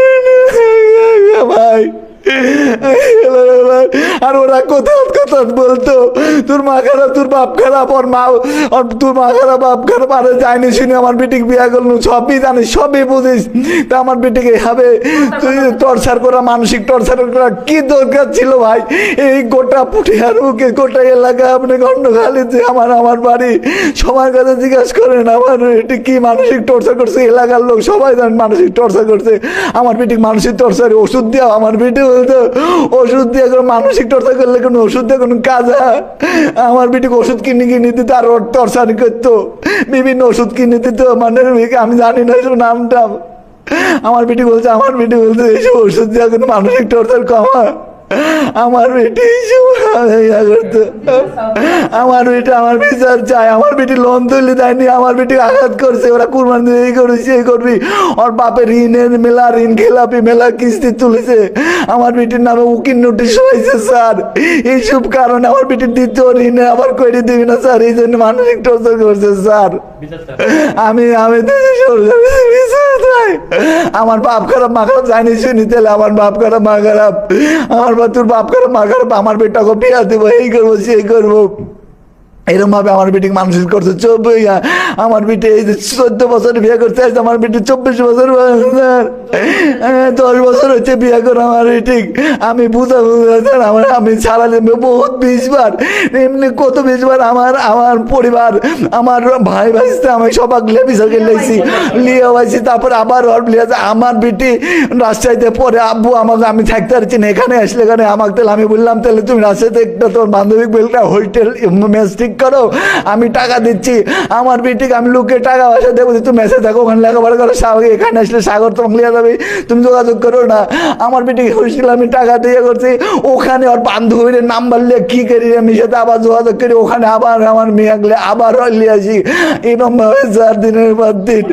ভাই। আর ওরা কোথাও বলতো তোর মা খারাপ, তোর বাপ খারাপ, তোর মা খারাপ, বাপ খারাপ, আরে যায়নি শুনে আমার বেটিকে বিয়ে করলো, সবই জানিস, সবই বুঝিস, তা আমার বেটিকে হবে তুই টর্চার করা, মানসিক টর্চার করা কি দরকার ছিল ভাই? এই গোটা পুঠিয়ার মুখে গোটা এলাকা আপনি গন্ডখালিতে আমার বাড়ি, সবার কাছে জিজ্ঞাসা করেন আমার বেটি কি মানসিক টর্চার করছে, এলাকার লোক সবাই জানেন মানসিক টর্চার করছে আমার বেটিকে, মানসিক টর্চার ওষুধ দেওয়া, আমার বেটি বলতো ওষুধ দিয়ে কোনো মানসিক টর্চার করলে কোনো ওষুধ দিয়ে কোনো কাজ হয়? আমার বেটিকে ওষুধ কিনে দিত আর ওর টর্চার করতো, বিভিন্ন ওষুধ কিনে দিত, মানে আমি জানি না এসব নামটা। আমার বেটি বলছে এইসব ওষুধ দিয়ে কোনো মানসিক টর্চার কমা, আমার বেটি আমার বিচার চাই, আমার বেটি লোন তুলে দেয়নি, আমার বেটি আঘাত করছে, ওরা কুরবানি এই করেছে এই করবি, ওর বাপের ঋণ খেলাপি মেলা কিস্তি তুলেছে, আমার বেটির নামে উকিল নোটিশ হয়েছে স্যার, এইসব কারণে আমার বেটির দ্বিতীয় ঋণে আবার করে দিবি না স্যার, এই জন্য মানসিক টর্চার করছে স্যার। আমি আমার বাপ খারাপ মা খারাপ জানি শুনি, তাহলে আমার বাপ খারাপ মা খারাপ, আমার তোর বাপ খারাপ মা খারাপ, আমার বেটাকে বিয়া দেবো, এই করবো সেই করবো, এরকম ভাবে আমার বেটিকে মানসিক করছে। আমার বেটি এই যে 14 বছর বিয়ে করতে আসছে, আমার বেটি 24 বছর 10 বছর হচ্ছে বিয়ে করে আমার বেটিক, আমি আমি সারা বহুত 20 বার, এমনি কত 20 বার আমার পরিবার, আমার ভাই ভাইতে আমি সবাক লেবিসাকে লেছি লিয়ে হয়েছি, তারপর আবার ওর লিয়ে আমার বেটি রাজশাহীতে পরে আব্বু আমাকে আমি থাকতে পারছি না, এখানে আসলে এখানে আমাকে তাহলে আমি বললাম তাহলে তুমি রাজশাহীতে একটা তোর বান্ধবী বলটা হোটেল মেস ঠিক করো, আমি টাকা দিচ্ছি, আমার বেটিকে আমি লোকে টাকা পয়সা দেবো, তুমি মেসেজ থাকো ওখানে লেখাপড়া করো, এখানে আসলে সাগর তোমাকে লিয়ে যাবে, তুমি যোগাযোগ করো না। আমার বেটিকে হয়েছিল আমি টাকা দিয়ে করছি, ওখানে ওর বান্ধবীর নাম্বার লিয়ে কি করি আমি সাথে আবার যোগাযোগ করি, ওখানে আবার আমার মেয়ে আবার লিয়ে আসি, এরকম ভাবে 4 দিনের পর দিন।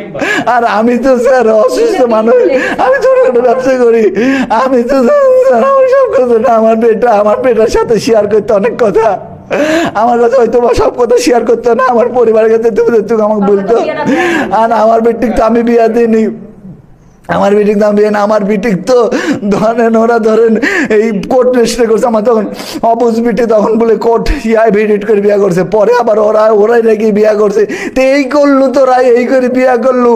আর আমি তো স্যার অসুস্থ মানুষ, আমি ছোটখাটো ব্যবসা করি, আমি তো আমার সব কথা না, আমার বেটার সাথে শেয়ার করতে অনেক কথা, আমার কাছে হয়তো সব কথা শেয়ার করতো না, আমার পরিবারের কাছে তুমি আমাকে বলতো, আর আমার বেটিকে তো আমি বিয়া দিইনি, আমার বিটিক দাম বিয়ে না, আমার বিটিক তো ধরেন ওরা ধরেন এই কোর্ট রেজিস্ট্রি করছে, আমার তখন অপোজ বিটি তখন বলে কোর্ট ইয়াই ভিডিট করে বিয়ে করছে, পরে আবার ওরাই নাকি বিয়ে করছে, তো এই করলু তোরা এই করে বিয়ে করলু,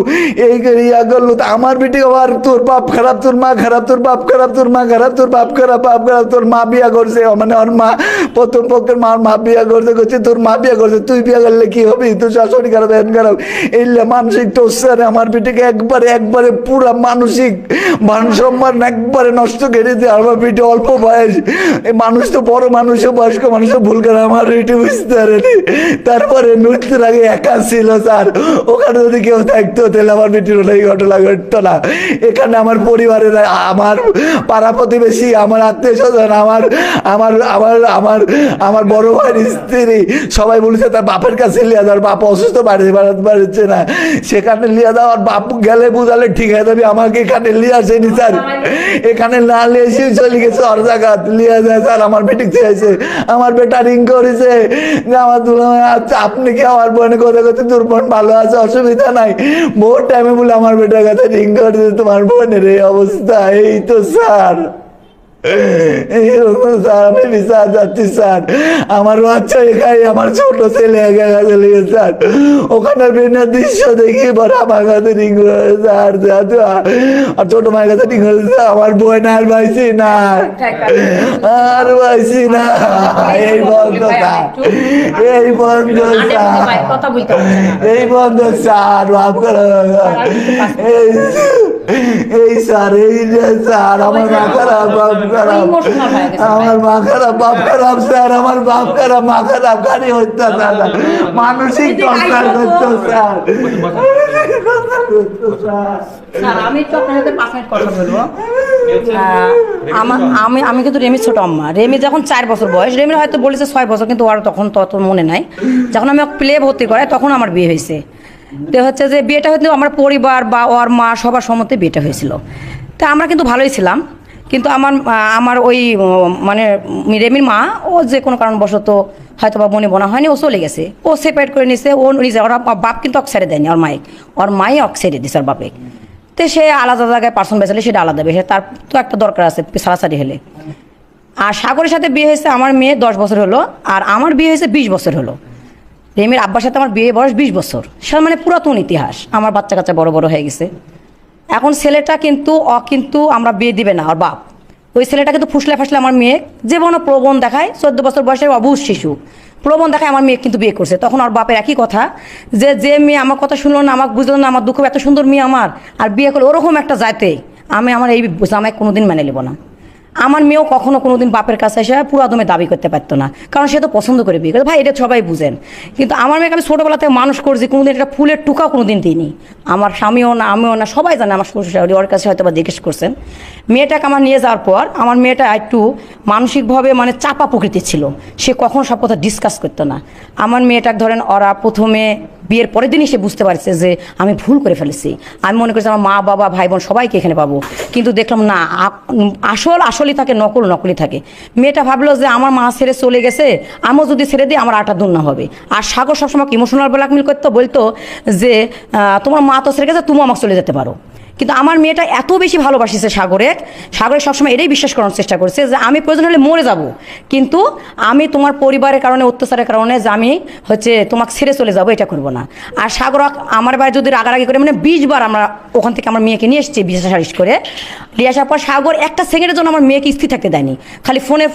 এই করে ইয়া করলু, তো আমার বিটি আবার তোর বাপ খারাপ, তোর মা খারাপ, তোর বাপ খারাপ, তোর মা খারাপ, তোর বাপ খারাপ, বাপ খারাপ, তোর মা বিয়ে করছে, মানে ওর মা প্রথম পক্ষের মা বিয়ে করছে, করছে তোর মা বিয়ে করছে, তুই বিয়ে করলে কি হবে, তোর শাশুড়ি খারাপ, এন খারাপ, এই মানসিক টর্চারে আমার বিটিকে একবারে পুরা মানসিক মান সম্মান একবারে নষ্ট করে দিয়ে, আমার বেটি অল্প বয়স, এই মানুষ তো বড় মানুষও বয়স্ক মানুষও ভুল করে, আমার বেটি বুঝতে পারেনি। তারপরে মৃত্যুর আগে একা ছিল স্যার, ওখানে যদি কেউ থাকতো তাহলে আমার বেটির এই ঘটনা ঘটতো না। এখানে আমার পরিবারের, আমার পাড়া প্রতিবেশী, আমার আত্মীয় স্বজন, আমার আমার আমার আমার আমার বড় ভাইয়ের স্ত্রী সবাই বলেছে তার বাপের কাছে লিয়া দেওয়ার, বাপ অসুস্থ বাড়িতে পারছে না, সেখানে লিয়া দেওয়ার, বাপ গেলে বুঝালে ঠিক হয়ে যাবে, আমাকে এখানে লিয়ে আসেনি স্যার, এখানে না লিয়ে এসে চলে গেছে ওর জায়গা লিয়ে যায় স্যার, আমার বেটি চেয়েছে, আমার বেটা রিং করেছে যে আমার দুলাভাই আচ্ছা আপনি কি আমার বোনের কথা কথা, তোর বোন ভালো আছে অসুবিধা নাই, বহুত টাইমে বলে আমার বেটার কাছে রিং করেছে, তোমার বোনের এই অবস্থা, এই তো স্যার স্যার আমি বিচার যাচ্ছি স্যার, আমার বাচ্চা একাই, আমার ছোট ছেলে একা চলে গেছে স্যার, ওখানে বিভিন্ন দৃশ্য দেখি বড় আমার কাছে রিং স্যার, আর ছোট মায়ের কাছে রিং করেছে, আমার বোন আর পাইছি না, আর পাইছি না, এই বন্ধ স্যার, এই বন্ধ স্যার, এই বন্ধ স্যার, মাফ করো এই স্যার, এই যে স্যার আমার মা খারাপ, বাপ খারাপ, আমার মা খারাপ, বাপ খারাপ স্যার, আমার বাপ খারাপ, মা খারাপ, গাড়ি হত্যা স্যার, মানসিক টর্চার করতো স্যার। আমি তো আপনার সাথে 5 মিনিট কথা বলবো। আমি কিন্তু রেমির ছোট আম্মা, রেমি যখন 4 বছর বয়স, রেমির হয়তো বলেছে 6 বছর, কিন্তু ওর তখন তত মনে নাই, যখন আমি প্লে ভর্তি করাই তখন আমার বিয়ে হয়েছে। তো হচ্ছে যে বিয়েটা হয়তো আমার পরিবার বা ওর মা সবার সম্মতে বিয়েটা হয়েছিল, তা আমরা কিন্তু ভালোই ছিলাম, কিন্তু আমার ওই মানে রেমির মা ও যে কোনো কারণবশত হয়তো বা মনে বোনা হয়নি, ও চলে গেছে, ও সেপারেট করে নিছে, ও নিজে, ওর বাপ কিন্তু অক ছেড়ে দেয়নি, ওর মাই অক ছেড়ে দিছে ওর বাপে, তো সে আলাদা জায়গায় পার্সন বেচালে সেটা আলাদা বেশি, তার তো একটা দরকার আছে সারাসারি হলে। আর সাগরের সাথে বিয়ে হয়েছে আমার মেয়ে 10 বছর হলো, আর আমার বিয়ে হয়েছে 20 বছর হলো। রেমির আব্বার সাথে আমার বিয়ে বয়স 20 বছর, সে মানে পুরাতন ইতিহাস, আমার বাচ্চা কাচ্চা বড় বড় হয়ে গেছে। এখন ছেলেটা কিন্তু আমরা বিয়ে দিবে না, ওর বাপ ওই ছেলেটা কিন্তু ফুসলে ফাসলে আমার মেয়ে জীবনও প্রবণ দেখায়, 14 বছর বয়সের অবুঝ শিশু প্রবণ দেখায় আমার মেয়ে কিন্তু বিয়ে করছে। তখন ওর বাপের একই কথা যে মেয়ে আমার কথা শুনলো না, আমাকে বুঝলো না, আমার দুঃখ, এত সুন্দর মেয়ে আমার আর বিয়ে করলো ওরকম একটা যাইতে, আমি আমার এই জামাই কোনোদিন মেনে নেব না। আমার মেয়েও কখনো কোনোদিন বাপের কাছে এসে পুরো দমে দাবি করতে পারতো না, কারণ সে তো পছন্দ করে বিয়ে করে, ভাই এটা সবাই বুঝেন। কিন্তু আমার মেয়েকে আমি ছোটোবেলা থেকে মানুষ করছি, কোনোদিন একটা ফুলের টুকাও কোনোদিন দিইনি, আমার স্বামীও না আমিও না, সবাই জানে, আমার শ্বশুর শাশুড়ি ওর কাছে হয়তো বা জিজ্ঞেস করছেন। মেয়েটাকে আমার নিয়ে যাওয়ার পর আমার মেয়েটা একটু মানসিকভাবে মানে চাপা প্রকৃতির ছিল, সে কখনো সব কথা ডিসকাস করতো না। আমার মেয়েটাকে ধরেন ওরা প্রথমে বিয়ের পরের দিনই সে বুঝতে পারছে যে আমি ভুল করে ফেলেছি, আমি মনে করছি আমার মা বাবা ভাই বোন সবাইকে এখানে পাবো, কিন্তু দেখলাম না, আসলই থাকে, নকলি থাকে। মেয়েটা ভাবলো যে আমার মা ছেড়ে চলে গেছে, আমিও যদি ছেড়ে দিই আমার আটা দুর্না হবে। আর সাগর সবসময় ইমোশনাল ব্ল্যাকমেল করতো, বলতো যে তোমার মা তো ছেড়ে গেছে, তুমিও আমাকে চলে যেতে পারো। কিন্তু আমার মেয়েটা এত বেশি ভালোবাসিছে সাগরের সবসময় এটাই বিশ্বাস করার চেষ্টা করছে যে আমি প্রয়োজন হলে মরে যাব, কিন্তু আমি তোমার পরিবারের কারণে, অত্যাচারের কারণে যে আমি হচ্ছে তোমাকে ছেড়ে চলে যাবো, এটা করবো না। আর সাগর আমার বাড়ি যদি রাগারাগি করে, মানে 20 বার আমরা ওখান থেকে আমার মেয়েকে নিয়ে এসেছি বিশেষ করে, নিয়ে আসার পর সাগর একটা সেকেন্ডের জন্য আমার মেয়েকে স্থির থাকতে দেয়নি, খালি ফোনে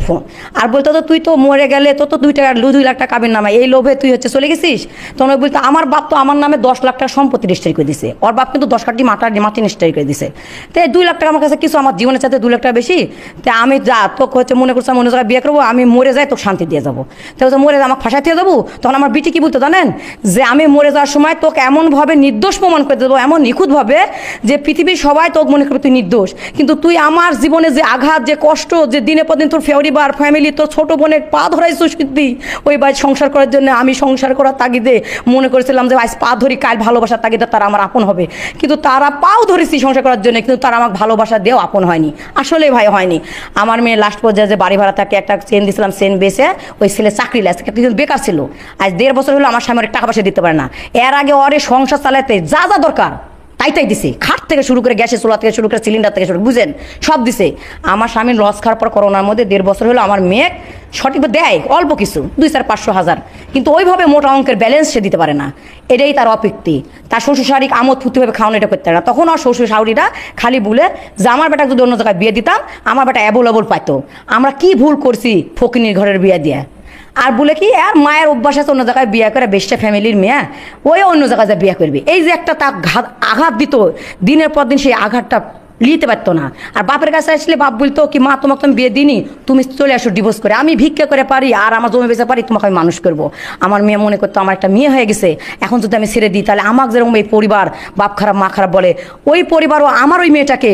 ফোন আর বলতো তো তুই তো মরে গেলে তো 2 লাখ টাকা কাবির নামে, এই লোভে তুই হচ্ছে চলে গেছিস। তখন বলতো আমার বাপ তো আমার নামে 10 লাখ টাকা সম্পত্তি রেজিস্ট্রি করে দিছে, ওর বাপ কিন্তু 10 কাটি মাটি নিশ্চয় করে দিছে। তো 2 লাখ টাকা আমার কাছে কিছু, আমার জীবনের চাইতে 2 লাখ টাকা বেশি। তো আমি যা তোকে হচ্ছে মনে করছি আমি অন্য জায়গায় বিয়ে করবো, আমি মরে যাই তোকে শান্তি দিয়ে যাবো। তো মরে যাই আমাকে ফাঁসাই দিয়ে যাবো। তখন আমার বিটি কি বলতো জানেন, যে আমি মরে যাওয়ার সময় তোকে এমনভাবে নির্দোষ প্রমাণ করে দেবো, এমন নিখুঁতভাবে যে পৃথিবীর সবাই তোকে মনে করবে তুই নির্দোষ, কিন্তু তুই আমার জীবনে যে আঘাত, যে কষ্ট, যে দিনে পর দিন তোর পরিবার ফ্যামিলি, তোর ছোটো বোনের পা ধরাইছিস কিন্তু ওই বাড়ি সংসার করার জন্য, আমি সংসার করার তাগিদে মনে করেছিলাম যে আজ পা ধরি, কাল ভালোবাসার তাগিদে তারা আমার আপন হবে, কিন্তু তারা পাও ধরেছি সংসার করার জন্য, কিন্তু তারা আমাকে ভালোবাসা দিয়েও আপন হয়নি, আসলে ভাই হয়নি। আমার মেয়ে লাস্ট পর্যায়ে যে বাড়ি ভাড়া থাকে একটা চেন দিয়েছিলাম, চেন বেচে ওই ছেলে চাকরি লাগছে, কিন্তু বেকার ছিল, আজ 1.5 বছর হলো আমার স্বামী টাকা পয়সা দিতে পারে না। এর আগে ওরে সংসার চালাতে যা যা দরকার তাই দিছে, খাট থেকে শুরু করে গ্যাসের চুলা থেকে শুরু করে সিলিন্ডার থেকে শুরু বুঝেন সব দিছে। আমার স্বামীর লস খাওয়ার পর করোনার মধ্যে 1.5 বছর হলো আমার মেয়ে সঠিক দেয় অল্প কিছু 200-500 কিন্তু ওইভাবে মোটা অঙ্কের ব্যালেন্স সে দিতে পারে না, এটাই তার অপৃক্তি। তার শ্বশুর শাড়ি আমোদ ফুর্তিভাবে খাওয়ানো এটা করতে পারে না। তখন আর শ্বশুর শাড়িটা খালি বলে যে আমার বেটা যদি অন্য জায়গায় বিয়ে দিতাম আমার বেটা অ্যাভেলেবল পাইতো, আমরা কি ভুল করছি ফকিনীর ঘরের বিয়ে দিয়ে। আর বলে কি আর মায়ের অভ্যাস আছে অন্য জায়গায় বিয়ে করে, বেশটা ফ্যামিলির মেয়ে ওই অন্য জায়গায় যা বিয়ে করবে। এই যে একটা তা আঘাত দিত, দিনের পর দিন সেই আঘাতটা নিতে পারতো না। আর বাপের কাছে আসলে বাপ বলতো কি মা তোমাকে আমি বিয়ে দিইনি, তুমি চলে আসো ডিভোর্স করে, আমি ভিক্ষা করে পারি আর আমার জমি বেচে পারি, তোমাকে আমি মানুষ করবো। আমার মেয়ে মনে করতো আমার একটা মেয়ে হয়ে গেছে, এখন যদি আমি ছেড়ে দিই তাহলে আমাকে যেরকম এই পরিবার বাপ খারাপ মা খারাপ বলে, ওই পরিবারও আমার ওই মেয়েটাকে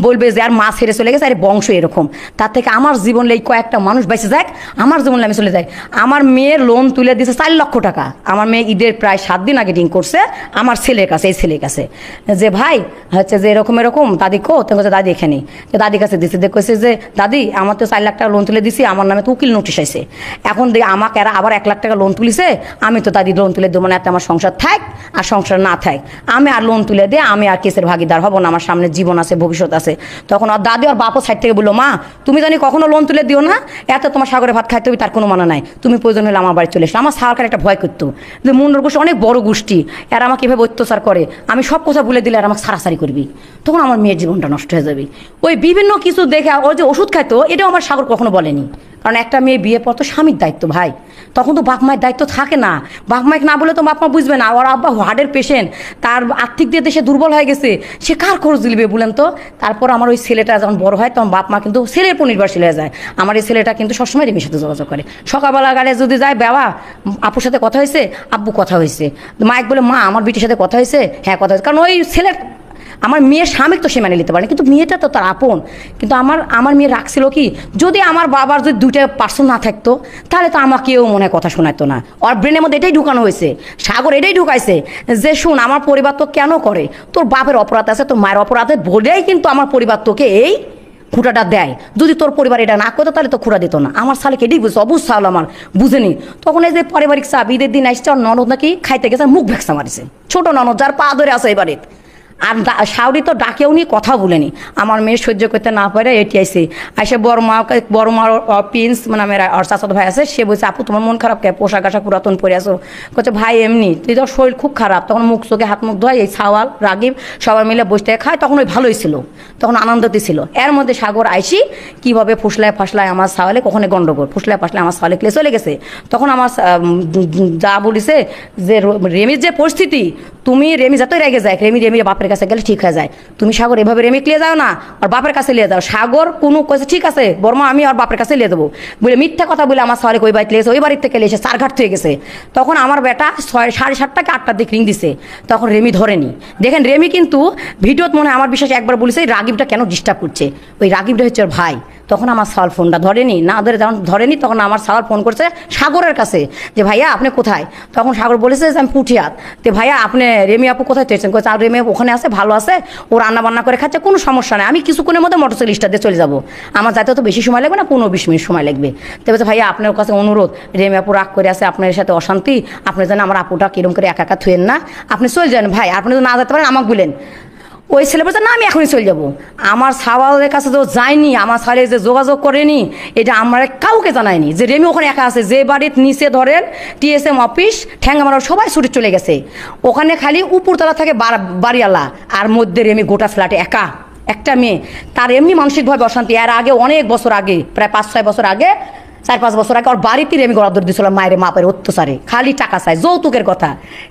বলবে যে আর মা ছেড়ে চলে গেছে, আর বংশ এরকম। তার থেকে আমার জীবনে এই কয়েকটা মানুষ বেঁচে যাক, আমার জীবনে আমি চলে যাই। আমার মেয়ের লোন তুলে দিয়েছে 4 লক্ষ টাকা। আমার মেয়ে ঈদের প্রায় 7 দিন আগে রিং করছে আমার ছেলের কাছে, এই ছেলের কাছে যে ভাই হচ্ছে যে এরকম এরকম দাদি দাদি এখানে দাদির কাছে দিচ্ছে, দেখছে যে দাদি আমার তো 4 লাখ টাকা লোন তুলে দিছি, আমার নামে তো উকিল নোটিশ আইছে, এখন আমাকে এরা আবার 1 লাখ টাকা লোন তুলিছে, আমি তো দাদি লোন তুলে দেবো না, এতে আমার সংসার থাক আর সংসার না থাক, আমি আর লোন তুলে দিয়ে আমি আর কেসের ভাগিদার হব না, আমার সামনে জীবন আছে ভবিষ্যৎ আছে। তখন আর দাদি আর বাপও সাইড থেকে বললো মা তুমি জানি কখনো লোন তুলে দিও না, এত তোমার সাগরে ভাত খাইতে হবে তার কোনো মানা নাই, তুমি প্রয়োজন হলে আমার বাড়ি চলে এসো। আমার সাগরকার একটা ভয় করতো যে মুন্ডর গোষ্ঠী অনেক বড় গোষ্ঠী, এরা আমাকে এভাবে অত্যাচার করে, আমি সব কথা বলে দিলে আর আমাকে সারাসারি করবি, তখন আমার মেয়ের জীবনটা নষ্ট হয়ে যাবে। ওই বিভিন্ন কিছু দেখে ওর যে ওষুধ খাইতো এটাও আমার সাগর কখনো বলেনি, কারণ একটা মেয়ে বিয়ে পর তো স্বামীর দায়িত্ব ভাই, তখন তো বাপ মায়ের দায়িত্ব থাকে না, বাপ মাইক না বলে তো বাপ মা বুঝবে না। ওর আব্বা হার্টের পেশেন্ট, তার আর্থিক দিয়ে সে দুর্বল হয়ে গেছে, সে কার খরচ দিলবে বলেন তো। তারপর আমার ওই ছেলেটা যখন বড় হয় তখন বাপ মা কিন্তু ছেলের উপর নির্ভরশীল হয়ে যায়। আমার এই ছেলেটা কিন্তু সবসময় রেমির সাথে যোগাযোগ করে, সকালবেলা গাড়ি যদি যায় বাবা আপুর সাথে কথা হয়েছে, আব্বু কথা হয়েছে, মাইক বলে মা আমার বিটির সাথে কথা হয়েছে, হ্যাঁ কথা হয়েছে, কারণ ওই ছেলের আমার মেয়ের স্বামী তো সে মানে নিতে পারে, কিন্তু মেয়েটা তো তার আপন। কিন্তু আমার মেয়ে রাখছিল কি যদি আমার বাবার যদি 2টা পার্সন না থাকতো তাহলে তো আমাকেও মনে হয় কথা শোনাতো না। ওর ব্রেনের মধ্যে এটাই ঢুকানো হয়েছে, সাগর এটাই ঢুকাইছে যে শুন আমার পরিবার তো কেন করে, তোর বাপের অপরাধ আছে, তোর মায়ের অপরাধ বলেই কিন্তু আমার পরিবার তোকে এই খুঁটাটা দেয়, যদি তোর পরিবার এটা না করতো তাহলে তো খুঁড়া দিত না। আমার শালিকে এটাই বুঝছে, অবুঝ সাল আমার বুঝেনি। তখন এই যে পারিবারিক চাপ, ঈদের দিন আসছে, ওর ননদ নাকি খাইতে গেছে মুখ ভেক্সা মারিছে, ছোট ননদ যার পা ধরে আছে এই বাড়িতে, আর শাওরি তো ডাকেও নি কথা বলেনি। আমার মেয়ে সহ্য করতে না পারে এটি আইসে বড় মা প্রিন্স মানে আমার আর চাচাতো ভাই আছে, সে বলছে আপু তোমার মন খারাপ কে, পোশাক আশাক পুরাতন পরে আসো, বলছে ভাই এমনি, তুই তো শরীর খুব খারাপ। তখন মুখ চোখে হাত মুখ ধোয়, এই ছাওয়াল রাগিব সবাই মিলে বসতে খায়, তখন ওই ভালোই ছিল, তখন আনন্দতে ছিল। এর মধ্যে সাগর আইসি কীভাবে ফুসলায় ফাসলায় আমার ছাওয়ালে, কখনো গন্ডগোল ফুসলায় ফাসলায় আমার ছাওয়ালে ক্লে চলে গেছে। তখন আমার যা বলিছে যে রেমির যে পরিস্থিতি, তুমি রেমি যতই রেগে যায়, রেমির বাপের কাছে গেলে ঠিক হয়ে যায়, তুমি সাগর এভাবে রেমিক লিয়ে যাও না, আর বাপের কাছে লিয়ে যাও। সাগর কোনো কয়েছে ঠিক আছে বর্মা আমি আর বাপের কাছে লিয়ে দেবো বলে মিথ্যা কথা বলে আমার সাহরে ওই বাড়িতে লিয়েছে, ওই বাড়ির থেকে লিয়েছে চারঘাট থেকে গেছে। তখন আমার বেটা 7:30 কি 8টার দিকে রিং দিছে, তখন রেমি ধরেনি। দেখেন রেমি কিন্তু ভিডিওত মনে হয় আমার বিশ্বাস একবার বলেছে রাগিবটা কেন ডিস্টার্ব করছে, ওই রাগিবটা হচ্ছে ওর ভাই। তখন আমার সাওয়াল ফোনটা ধরেনি, না যখন ধরেনি তখন আমার সাওয়াল ফোন করছে সাগরের কাছে যে ভাইয়া আপনি কোথায়। তখন সাগর বলেছে যে আমি পুঠিয়াত, তো ভাইয়া আপনি রেমি আপু কোথায় চেয়েছেন, কোথায় আর রেমি ওখানে আছে ভালো আছে, ও রান্না বান্না করে খাচ্ছে, কোনো সমস্যা নেই, আমি কিছুক্ষণের মধ্যে মোটরসাইকেল দিয়ে চলে যাবো, আমার যাতে তো বেশি সময় লাগবে না, 15-20 মিনিট সময় লাগবে। তো বলছে ভাইয়া আপনার কাছে অনুরোধ, রেমি আপু রাগ করে আছে, আপনার সাথে অশান্তি, আপনি জানেন আমার আপুটা কিরম করে একা একা থুয়েন না, আপনি চলে যান ভাই, আপনি তো না যেতে পারেন আমাকে বলেন। ওই ছেলে বলছে না আমি এখনই চলে যাবো। আমার সাওয়ালের কাছে তো যায়নি, আমার সালে যে যোগাযোগ করেনি, এটা আমরা কাউকে জানায়নি যে রেমি ওখানে একা আছে। যে বাড়ির নিচে ধরেন TSM অফিস ঠ্যাঙ্গামারা সবাই ছুটে চলে গেছে, ওখানে খালি উপরতলা থাকে বাড়িওয়ালা, আর মধ্যে রেমি গোটা ফ্ল্যাটে একা একটা মেয়ে, তার এমনি মানসিকভাবে অশান্তি। এর আগে অনেক বছর আগে, প্রায় 5-6 বছর আগে, 4-5 বছর আগে ওর বাড়িতে রেমি গড়াদর দিয়েছিল মায়ের মাপের অত্যাচারে, খালি টাকা চায়, যৌতুকের কথা,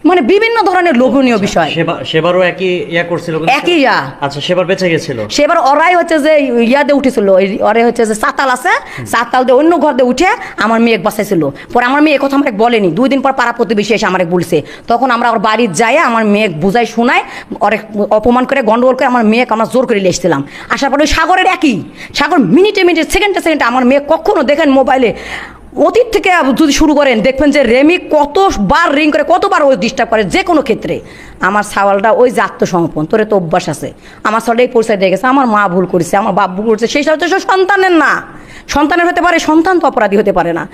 মানে বিভিন্ন ধরনের লোভনীয় বিষয়। সেবারও একই ইয়া করছিল, একই ইয়া। আচ্ছা সেবার বেঁচে গেছিল, সেবার ওরাই হচ্ছে যে ইয়াতে উঠেছিল, ওরে হচ্ছে যে চাতাল আছে, চাতাল দিয়ে অন্য ঘর দিয়ে উঠে আমার মেয়ে বাঁচাইছিল। পরে আমার মেয়ে কথা আমাকে বলেনি, 2 দিন পর পাড়া প্রতিবেশী এসে আমাকে বলছে, তখন আমরা ওর বাড়ি যাই আমার মেয়ে বুঝাই শোনায়, ওরে অপমান করে গন্ডগোল করে আমার মেয়েকে আমরা জোর করে নিয়ে এসেছিলাম। আসার পরে ওই সাগরের একই সাগর মিনিটে সেকেন্ডে আমার মেয়ে কখনো দেখেন মোবাইলে অতীত থেকে যদি শুরু করেন দেখবেন যে রেমি কতবার রিং করে, কতবার ওই ডিস্টার্ব করে যে কোনো ক্ষেত্রে। আমার সাওয়ালটা ওই যে আত্মসমর্পণ, তোরে তো অভ্যাস আছে, আমার সাওয়ালটা এই পরিচয় দিয়ে গেছে, আমার মা ভুল করেছে, আমার বাপ ভুল করেছে, সেই সাথে সন্তানের না, সন্তানের হতে পারে, সন্তান তো অপরাধী হতে পারে না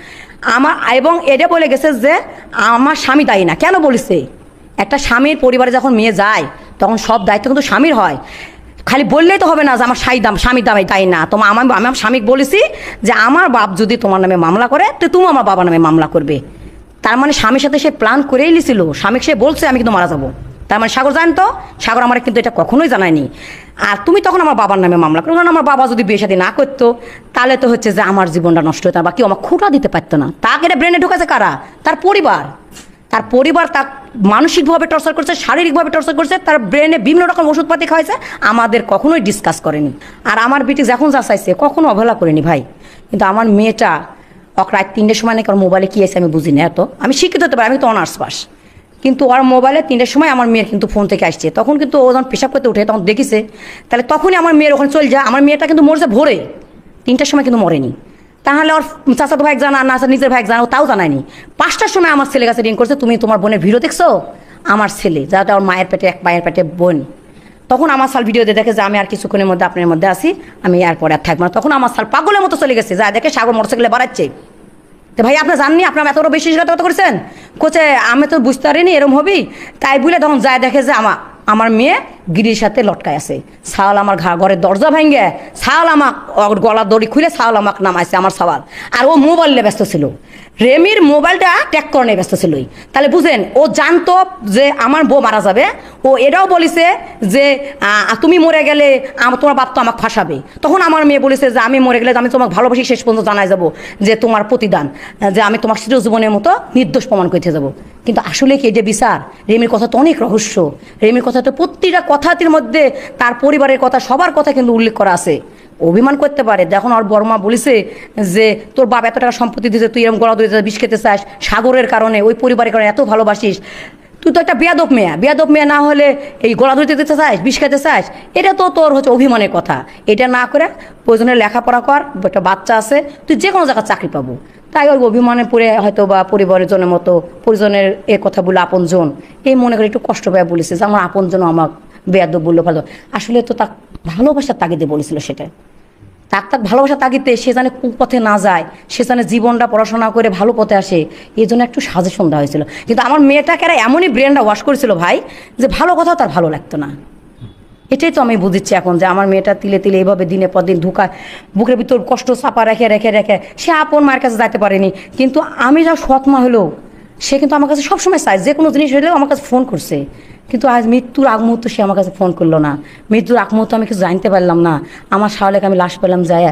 আমার। এবং এটা বলে গেছে যে আমার স্বামী দায়ী না, কেন বলেছে একটা স্বামীর পরিবারে যখন মেয়ে যায় তখন সব দায়িত্ব কিন্তু স্বামীর হয়। খালি বললেই তো হবে না যে আমার স্বামী দামে তাই না। তোমার আমি আমার স্বামীকে বলেছি যে আমার বাপ যদি তোমার নামে মামলা করে তো তুমি আমার বাবার নামে মামলা করবে। তার মানে স্বামীর সাথে সে প্ল্যান করেই নিয়েছিল, স্বামীকে সে বলছে আমি কিন্তু মারা যাবো। তার মানে সাগর জানতো, সাগর আমার কিন্তু এটা কখনোই জানায়নি। আর তুমি তখন আমার বাবার নামে মামলা করো, কারণ আমার বাবা যদি বিয়ে শাদী না করতো তাহলে তো হচ্ছে যে আমার জীবনটা নষ্ট হতো বা কেউ আমার খুঁটা দিতে পারতো না। তাকে এটা ব্রেনে ঢুকেছে কারা? তার পরিবার। তার পরিবার তাকে মানসিকভাবে টর্চার করছে, শারীরিকভাবে টর্চার করছে, তার ব্রেনে বিভিন্ন রকম ওষুধপাতি খাওয়াইছে, আমাদের কখনোই ডিসকাস করেনি। আর আমার বেটি যখন যা চাইছে কখনো অবহেলা করেনি ভাই। কিন্তু আমার মেয়েটা রাত 3টের সময় নাকি ওর মোবাইলে কী আছে আমি বুঝি না। এত আমি শিক্ষিত হতে পারি, আমি তো অনার্স পাস, কিন্তু ওর মোবাইলে 3টের সময় আমার মেয়ের কিন্তু ফোন থেকে আসছে। তখন কিন্তু ও যখন পেশাব করতে উঠে তখন দেখেছে, তাহলে তখনই আমার মেয়ের ওখানে চলে যায়। আমার মেয়েটা কিন্তু মরেছে ভোরে, 3টার সময় কিন্তু মরেনি। তাহলে ওর চাচাতো ভাই জানা না নিজের ভাই জানা, তাও জানায়নি। 5টার সময় আমার ছেলের কাছে রিং করছে, তুমি তোমার বোনের ভিডিও দেখছো? আমার ছেলে যাতে ওর মায়ের পেটে এক পায়ের পেটে বোন। তখন আমার সাল ভিডিও দিয়ে দেখে যে আমি আর কিছুক্ষণের মধ্যে আপনার মধ্যে আসি, আমি এরপরে আর থাকবো না। তখন আমার সাল পাগলের মতো চলে গেছে, যা দেখে সাগর মোটরসাইকেলে বাড়াচ্ছে। তো ভাই আপনি জাননি, আপনার এত বড় বিশ্বাসঘাতকতা করেছেন। কোচে আমি তো বুঝতে পারিনি এরম হবি, তাই বলে তখন যায় দেখে যে আমার মেয়ে গিরির সাথে লটকায় আছে। সাওয়াল আমার ঘরের দরজা ভাঙ্গে সাওয়াল আমার গলার দড়ি খুলে সাওয়াল আমাকে নামাইছে আমার সাওয়াল। আর ও মোবাইলে ব্যস্ত ছিল, রেমির মোবাইলটা ট্যাগ করণে ব্যস্ত ছিলই। তাহলে বুঝেন, ও জানতো যে আমার বউ মারা যাবে। ও এটাও বলেছে যে তুমি মরে গেলে তোমার বাপ তো আমাকে ফাঁসাবে। তখন আমার মেয়ে বলেছে যে আমি মরে গেলে আমি তোমাকে ভালোবাসি, শেষ পর্যন্ত জানাই যাবো যে তোমার প্রতিদান, যে আমি তোমার চিরজীবনের মতো নির্দোষ প্রমাণ করতে যাবো। কিন্তু আসলে কি এটা বিচার? রেমির কথা তো অনেক রহস্য। রেমির কথা তো প্রতিটা কথাটির মধ্যে তার পরিবারের কথা, সবার কথা কিন্তু উল্লেখ করা আছে। অভিমান করতে পারে। দেখুন ওর বড় মা বলেছে যে তোর বাপ এত টাকা সম্পত্তি দিয়েছে, তুই এরকম গলা ধরে বিষ খেতে চাস, সাগরের কারণে, ওই পরিবারের কারণে এত ভালোবাসিস, তুই তো একটা বেয়াদব মেয়ে না হলে এই গলা ধরতে দিতে চাস, বিষ খেতে চাস। এটা তো তোর হচ্ছে অভিমানের কথা। এটা না করে প্রয়োজনে লেখাপড়া কর, একটা বাচ্চা আছে, তুই যে কোনো জায়গায় চাকরি পাবো। তাই ওই অভিমানে পড়ে হয়তো বা পরিবারের জনের মতো পরিজনের এ কথা বলে আপনজন এই মনে করে একটু কষ্ট পেয়ে বলেছে যে আমার আপনজন আমাকে বেয়াদব বললো ভালো। আসলে তো তার ভালোবাসার তাগিদে বলেছিল সেটা। তাক ভালোবাসার তাগিদে সে জানে কুপথে না যায়, সে জানে জীবনটা পড়াশোনা করে ভালো পথে আসে, এই জন্য একটু সাজেশন দেওয়া হয়েছিল। কিন্তু আমার মেয়েটাকে এরা এমনই ব্রেনটা ওয়াশ করেছিল ভাই যে ভালো কথা তার ভালো লাগতো না। এটাই তো আমি বুঝিচ্ছি এখন যে আমার মেয়েটা তিলে তিলে এইভাবে দিনে পর দিন ধোকা, বুকের ভিতর কষ্ট চাপা রেখে রেখে রেখে সে আপন মায়ের কাছে যাইতে পারেনি। কিন্তু আমি যা সৎ মা হলো, সে কিন্তু আমার কাছে সবসময় চাই, যে কোনো জিনিস হলেও আমার কাছে ফোন করছে। কিন্তু আজ মৃত্যুর আগ মুহূর্ত সে আমার কাছে ফোন করলো না। মৃত্যুর আগ মুহূর্ত আমি কিছু জানতে পারলাম না। আমার শাওয়ালেকে আমি লাশ পেলাম যায়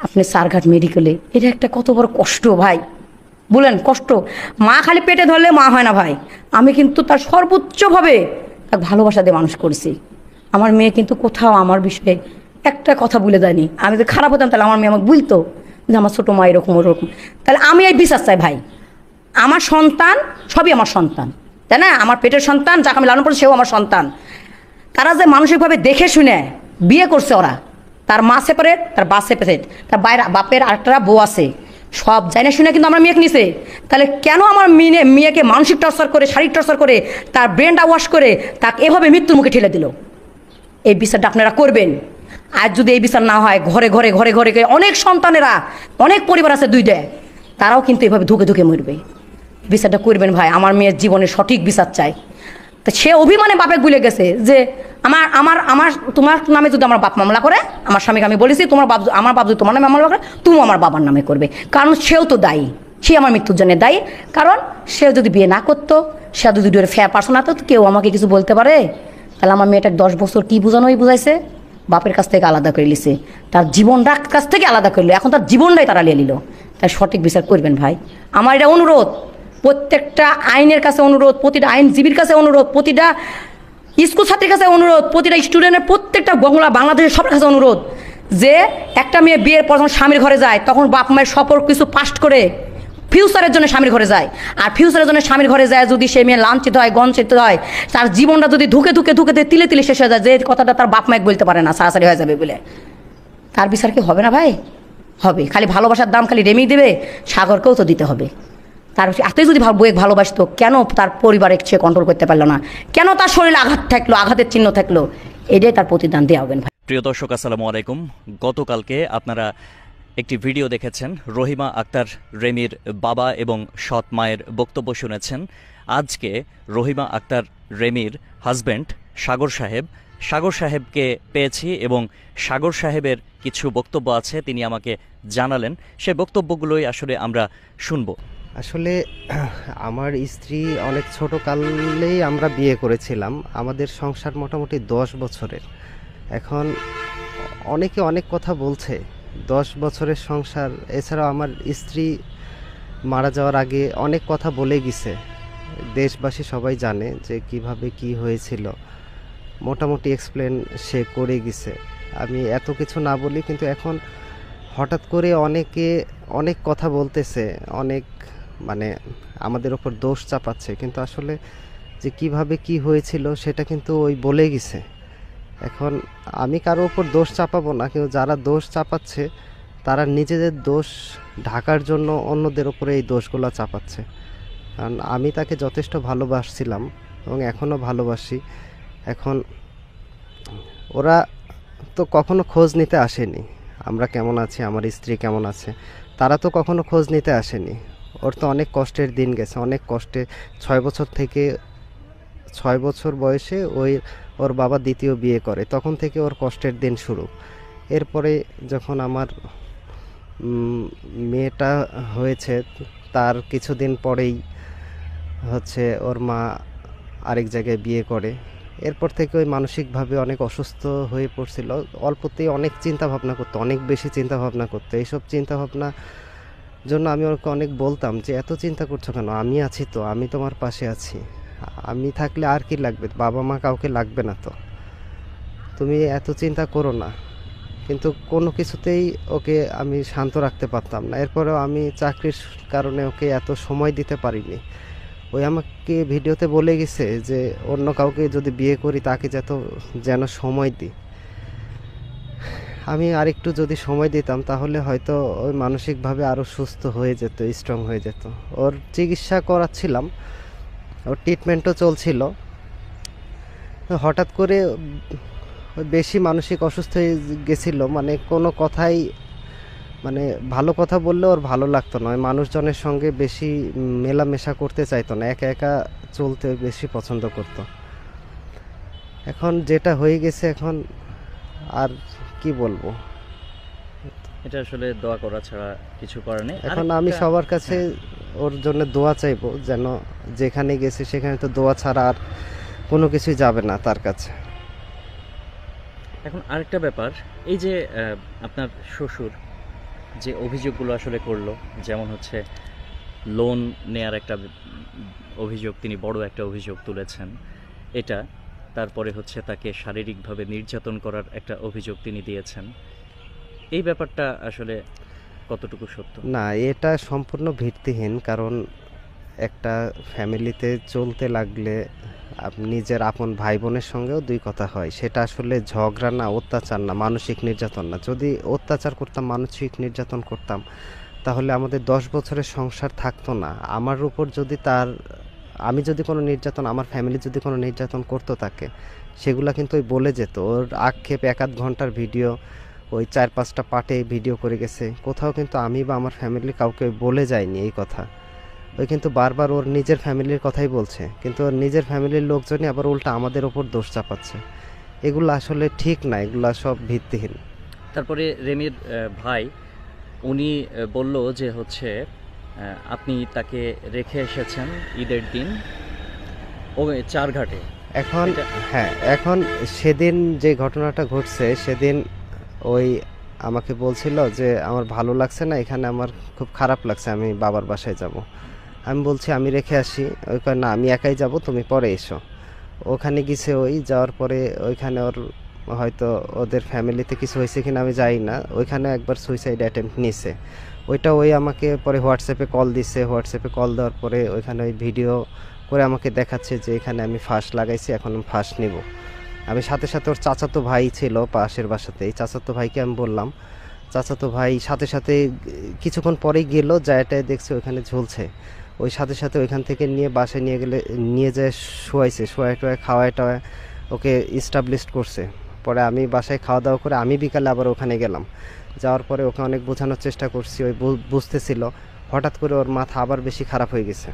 আপনি সারঘাট মেডিকেলে। এটা একটা কত বড় কষ্ট ভাই, বলেন কষ্ট। মা খালি পেটে ধরলে মা হয় না ভাই। আমি কিন্তু তার সর্বোচ্চভাবে তাকে ভালোবাসা দিয়ে মানুষ করছি। আমার মেয়ে কিন্তু কোথাও আমার বিষয়ে একটা কথা বলে দেয়নি। আমি যদি খারাপ হতাম তাহলে আমার মেয়ে আমাকে বলতো যে আমার ছোটো মা এরকম ওরকম। তাহলে আমি এই বিশ্বাস চাই ভাই, আমার সন্তান সবই আমার সন্তান, তাই না? আমার পেটের সন্তান যাকে আমি লালন করছি সেও আমার সন্তান। তারা যে মানসিকভাবে দেখে শুনে বিয়ে করছে, ওরা তার মা সেপারেট, তার বাপ সেপারেট, তার বাইরে বাপের আরেকটা বউ আছে, সব জানে শুনে কিন্তু আমরা মেয়েকে নিছে। তাহলে কেন আমার মেয়েকে মানসিক টর্চার করে, শারীরিক টর্চার করে, তার ব্রেনটা ওয়াশ করে তাকে এভাবে মৃত্যুর মুখে ঠেলে দিল? এই বিচারটা আপনারা করবেন। আর যদি এই বিচার না হয়, ঘরে ঘরে ঘরে ঘরে অনেক সন্তানেরা, অনেক পরিবার আছে দুইটা, তারাও কিন্তু এভাবে ধুকে ধুকে মরবে। বিচারটা করবেন ভাই, আমার মেয়ের জীবনের সঠিক বিচার চাই। তা সে অভিমানে বাপে ভুলে গেছে যে আমার আমার আমার তোমার নামে যদি আমার বাপ মামলা করে, আমার স্বামীকে আমি বলেছি আমার বাপ যদি তোমার নামে মামলা করে, তুমি আমার বাবার নামে করবে, কারণ সেও তো দায়ী, সে আমার মৃত্যুর জন্য দায়ী। কারণ সে যদি বিয়ে না করতো, সে যদি ফেয়ার পার্সন হতো, কেউ আমাকে কিছু বলতে পারে? তাহলে আমার মেয়েটাকে 10 বছর কি বোঝানোই বুঝাইছে, বাপের কাছ থেকে আলাদা করে লিছে, তার জীবনটা কাছ থেকে আলাদা করলো, এখন তার জীবনটাই তারা নিয়ে নিল। তাই সঠিক বিচার করবেন ভাই, আমার এটা অনুরোধ। প্রত্যেকটা আইনের কাছে অনুরোধ, প্রতিটা আইনজীবীর কাছে অনুরোধ, প্রতিটা স্কুল ছাত্রীর কাছে অনুরোধ, প্রতিটা স্টুডেন্টের, প্রত্যেকটা বাংলাদেশের সবার কাছে অনুরোধ যে একটা মেয়ে বিয়ের পর যখন স্বামীর ঘরে যায় তখন বাপ মায়ের সফর কিছু পাস্ট করে ফিউচারের জন্য স্বামীর ঘরে যায়। আর ফিউচারের জন্য স্বামীর ঘরে যায় যদি সে মেয়ে লাঞ্ছিত হয়, গঞ্চিত হয়, তার জীবনটা যদি ধুকে ধুকে ধুকে তিলে তিলে শেষ হয়ে যায়, যে কথাটা তার বাপ মায়ের বলতে পারে না, সারাসারি হয়ে যাবে বলে, তার বিচার কি হবে না ভাই? হবে। খালি ভালোবাসার দাম খালি রেমি দেবে, সাগরকেও তো দিতে হবে। তার এতই যদি বউয়ে ভালোবাসতো, কেন তার পরিবারে সে কন্ট্রোল করতে পারলো না? কেন তার শরীরে আঘাত থাকলো, আঘাতের চিহ্ন থাকলো? এটাই তার প্রতিদান দেওয়া হবেন ভাই। প্রিয় দর্শক, আসসালামু আলাইকুম। গতকালকে আপনারা একটি ভিডিও দেখেছেন, রহিমা আক্তার রেমির বাবা এবং সৎ মায়ের বক্তব্য শুনেছেন। আজকে রহিমা আক্তার রেমির হাজব্যান্ড সাগর সাহেবকে পেয়েছি এবং সাগর সাহেবের কিছু বক্তব্য আছে, তিনি আমাকে জানালেন। সেই বক্তব্যগুলোই আসলে আমরা শুনব। আসলে আমার স্ত্রী অনেক ছোট কালেই আমরা বিয়ে করেছিলাম। আমাদের সংসার মোটামুটি 10 বছরের। এখন অনেকে অনেক কথা বলছে, 10 বছরের সংসার। এছাড়াও আমার স্ত্রী মারা যাওয়ার আগে অনেক কথা বলে গেছে, দেশবাসী সবাই জানে যে কিভাবে কি হয়েছিল, মোটামুটি এক্সপ্লেন সে করে গেছে। আমি এত কিছু না বলি, কিন্তু এখন হঠাৎ করে অনেকে অনেক কথা বলতেছে, অনেক মানে আমাদের ওপর দোষ চাপাচ্ছে, কিন্তু আসলে যে কিভাবে কি হয়েছিল সেটা কিন্তু ওই বলে গেছে। এখন আমি কারো ওপর দোষ চাপাবো না, কিন্তু যারা দোষ চাপাচ্ছে তারা নিজেদের দোষ ঢাকার জন্য অন্যদের ওপরে এই দোষগুলো চাপাচ্ছে। কারণ আমি তাকে যথেষ্ট ভালোবাসছিলাম এবং এখনও ভালোবাসি। এখন ওরা তো কখনো খোঁজ নিতে আসেনি আমরা কেমন আছি, আমার স্ত্রী কেমন আছে, তারা তো কখনো খোঁজ নিতে আসেনি। ওর তো অনেক কষ্টের দিন গেছে, অনেক কষ্টে 6 বছর বয়সে ওর বাবা দ্বিতীয় বিয়ে করে, তখন থেকে ওর কষ্টের দিন শুরু। এরপরে যখন আমার মেয়েটা হয়েছে তার কিছুদিন পরেই হচ্ছে ওর মা আরেক জায়গায় বিয়ে করে। এরপর থেকে ওই মানসিকভাবে অনেক অসুস্থ হয়ে পড়ছিল। অল্পতেই অনেক চিন্তা ভাবনা করতো, অনেক বেশি চিন্তা ভাবনা করতো। এইসব চিন্তা ভাবনা জন্য আমি ওকে অনেক বলতাম যে এত চিন্তা করছো কেন, আমি আছি তো, আমি তোমার পাশে আছি, আমি থাকলে আর কি লাগবে, বাবা মা কাউকে লাগবে না তো, তুমি এত চিন্তা করো না। কিন্তু কোনো কিছুতেই ওকে আমি শান্ত রাখতে পারতাম না। এরপরেও আমি চাকরির কারণে ওকে এত সময় দিতে পারিনি। ওই আমাকে ভিডিওতে বলে গেছে যে অন্য কাউকে যদি বিয়ে করি তাকে যেন সময় দিই। আমি আরেকটু যদি সময় দিতাম তাহলে হয়তো ওই মানসিকভাবে আরও সুস্থ হয়ে যেত, স্ট্রং হয়ে যেত। ওর চিকিৎসা করাচ্ছিলাম, ওর ট্রিটমেন্টও চলছিল। হঠাৎ করে বেশি মানসিক অসুস্থ হয়ে গেছিলো, মানে কোনো কথাই, মানে ভালো কথা বললে ওর ভালো লাগতো না, মানুষজনের সঙ্গে বেশি মেলামেশা করতে চাইতো না, একা একা চলতে বেশি পছন্দ করতো। এখন যেটা হয়ে গেছে, এখন আর কি বলবো, এটা আসলে দোয়া করা ছাড়া কিছু করার নেই। এখন আমি সবার কাছে ওর জন্য দোয়া চাইবো, যেন যেখানে গেছে সেখানে তো দোয়া ছাড়া আর কোনো কিছুই যাবে না তার কাছে। এখন আরেকটা ব্যাপার, এই যে আপনার শ্বশুর যে অভিযোগগুলো আসলে করলো, যেমন হচ্ছে লোন নেয়ার একটা অভিযোগ, তিনি বড় একটা অভিযোগ তুলেছেন এটা, তারপরে হচ্ছে তাকে শারীরিকভাবে নির্যাতন করার একটা অভিযোগ তিনি দিয়েছেন, এই ব্যাপারটা আসলে কতটুকু সত্য? না, এটা সম্পূর্ণ ভিত্তিহীন। কারণ একটা ফ্যামিলিতে চলতে লাগলে নিজের আপন ভাই বোনের সঙ্গেও দুই কথা হয়। সেটা আসলে ঝগড়া না, অত্যাচার না, মানসিক নির্যাতন না। যদি অত্যাচার করতাম, মানসিক নির্যাতন করতাম, তাহলে আমাদের 10 বছরের সংসার থাকতো না। আমার উপর যদি আমি যদি কোনো নির্যাতন, আমার ফ্যামিলি যদি কোনো নির্যাতন করতো তাকে, সেগুলা কিন্তু ওই বলে যেত। ওর আক্ষেপ 1-8 ঘন্টার ভিডিও ওই 4-5টা পার্টে ভিডিও করে গেছে। কোথাও কিন্তু আমি বা আমার ফ্যামিলি কাউকে বলে যায়নি এই কথা। ওই কিন্তু বারবার ওর নিজের ফ্যামিলির কথাই বলছে, কিন্তু ওর নিজের ফ্যামিলির লোকজনই আবার উল্টা আমাদের ওপর দোষ চাপাচ্ছে। এগুলো আসলে ঠিক না, এগুলা সব ভিত্তিহীন। তারপরে রেমির ভাই উনি বলল যে হচ্ছে আপনি তাকে রেখে এসেছেন ঈদের দিন ও চারঘাটে। এখন হ্যাঁ, এখন সেদিন যে ঘটনাটা ঘটছে, সেদিন ওই আমাকে বলছিল যে আমার ভালো লাগছে না এখানে, আমার খুব খারাপ লাগছে, আমি বাবার বাসায় যাব। আমি বলছি আমি রেখে আসি। ওই কয় না, আমি একাই যাব, তুমি পরে এসো। ওখানে গেছে, ওই যাওয়ার পরে ওইখানে ওর হয়তো ওদের ফ্যামিলিতে কিছু হয়েছে কিনা আমি জানি না, ওইখানে একবার সুইসাইড অ্যাটেম্প্ট নিছে। ওইটা ওই আমাকে পরে হোয়াটসঅ্যাপে কল দিছে। হোয়াটসঅ্যাপে কল দেওয়ার পরে ওইখানে ওই ভিডিও করে আমাকে দেখাচ্ছে যে এখানে আমি ফাঁস লাগাইছি, এখন আমি ফাঁস নিব। আমি সাথে সাথে ওর চাচাতো ভাই ছিল পাশের বাসাতেই, চাচাতো ভাইকে আমি বললাম। চাচাতো ভাই সাথে সাথে কিছুক্ষণ পরেই গেল, জায়গাটায় দেখছে ওইখানে ঝুলছে। ওই সাথে সাথে ওইখান থেকে নিয়ে বাসায় নিয়ে যায় শোয়াইছে, শোয়ায় খাওয়ায় টাওয়ায় ওকে ইস্টাবলিশড করছে। পরে আমি বাসায় খাওয়া দাওয়া করে আমি বিকালে আবার ওখানে গেলাম। যাওয়ার পরে ওকে অনেক বোঝানোর চেষ্টা করছি, ওই বুঝতেছিল। হঠাৎ করে ওর মাথা আবার বেশি খারাপ হয়ে গেছে।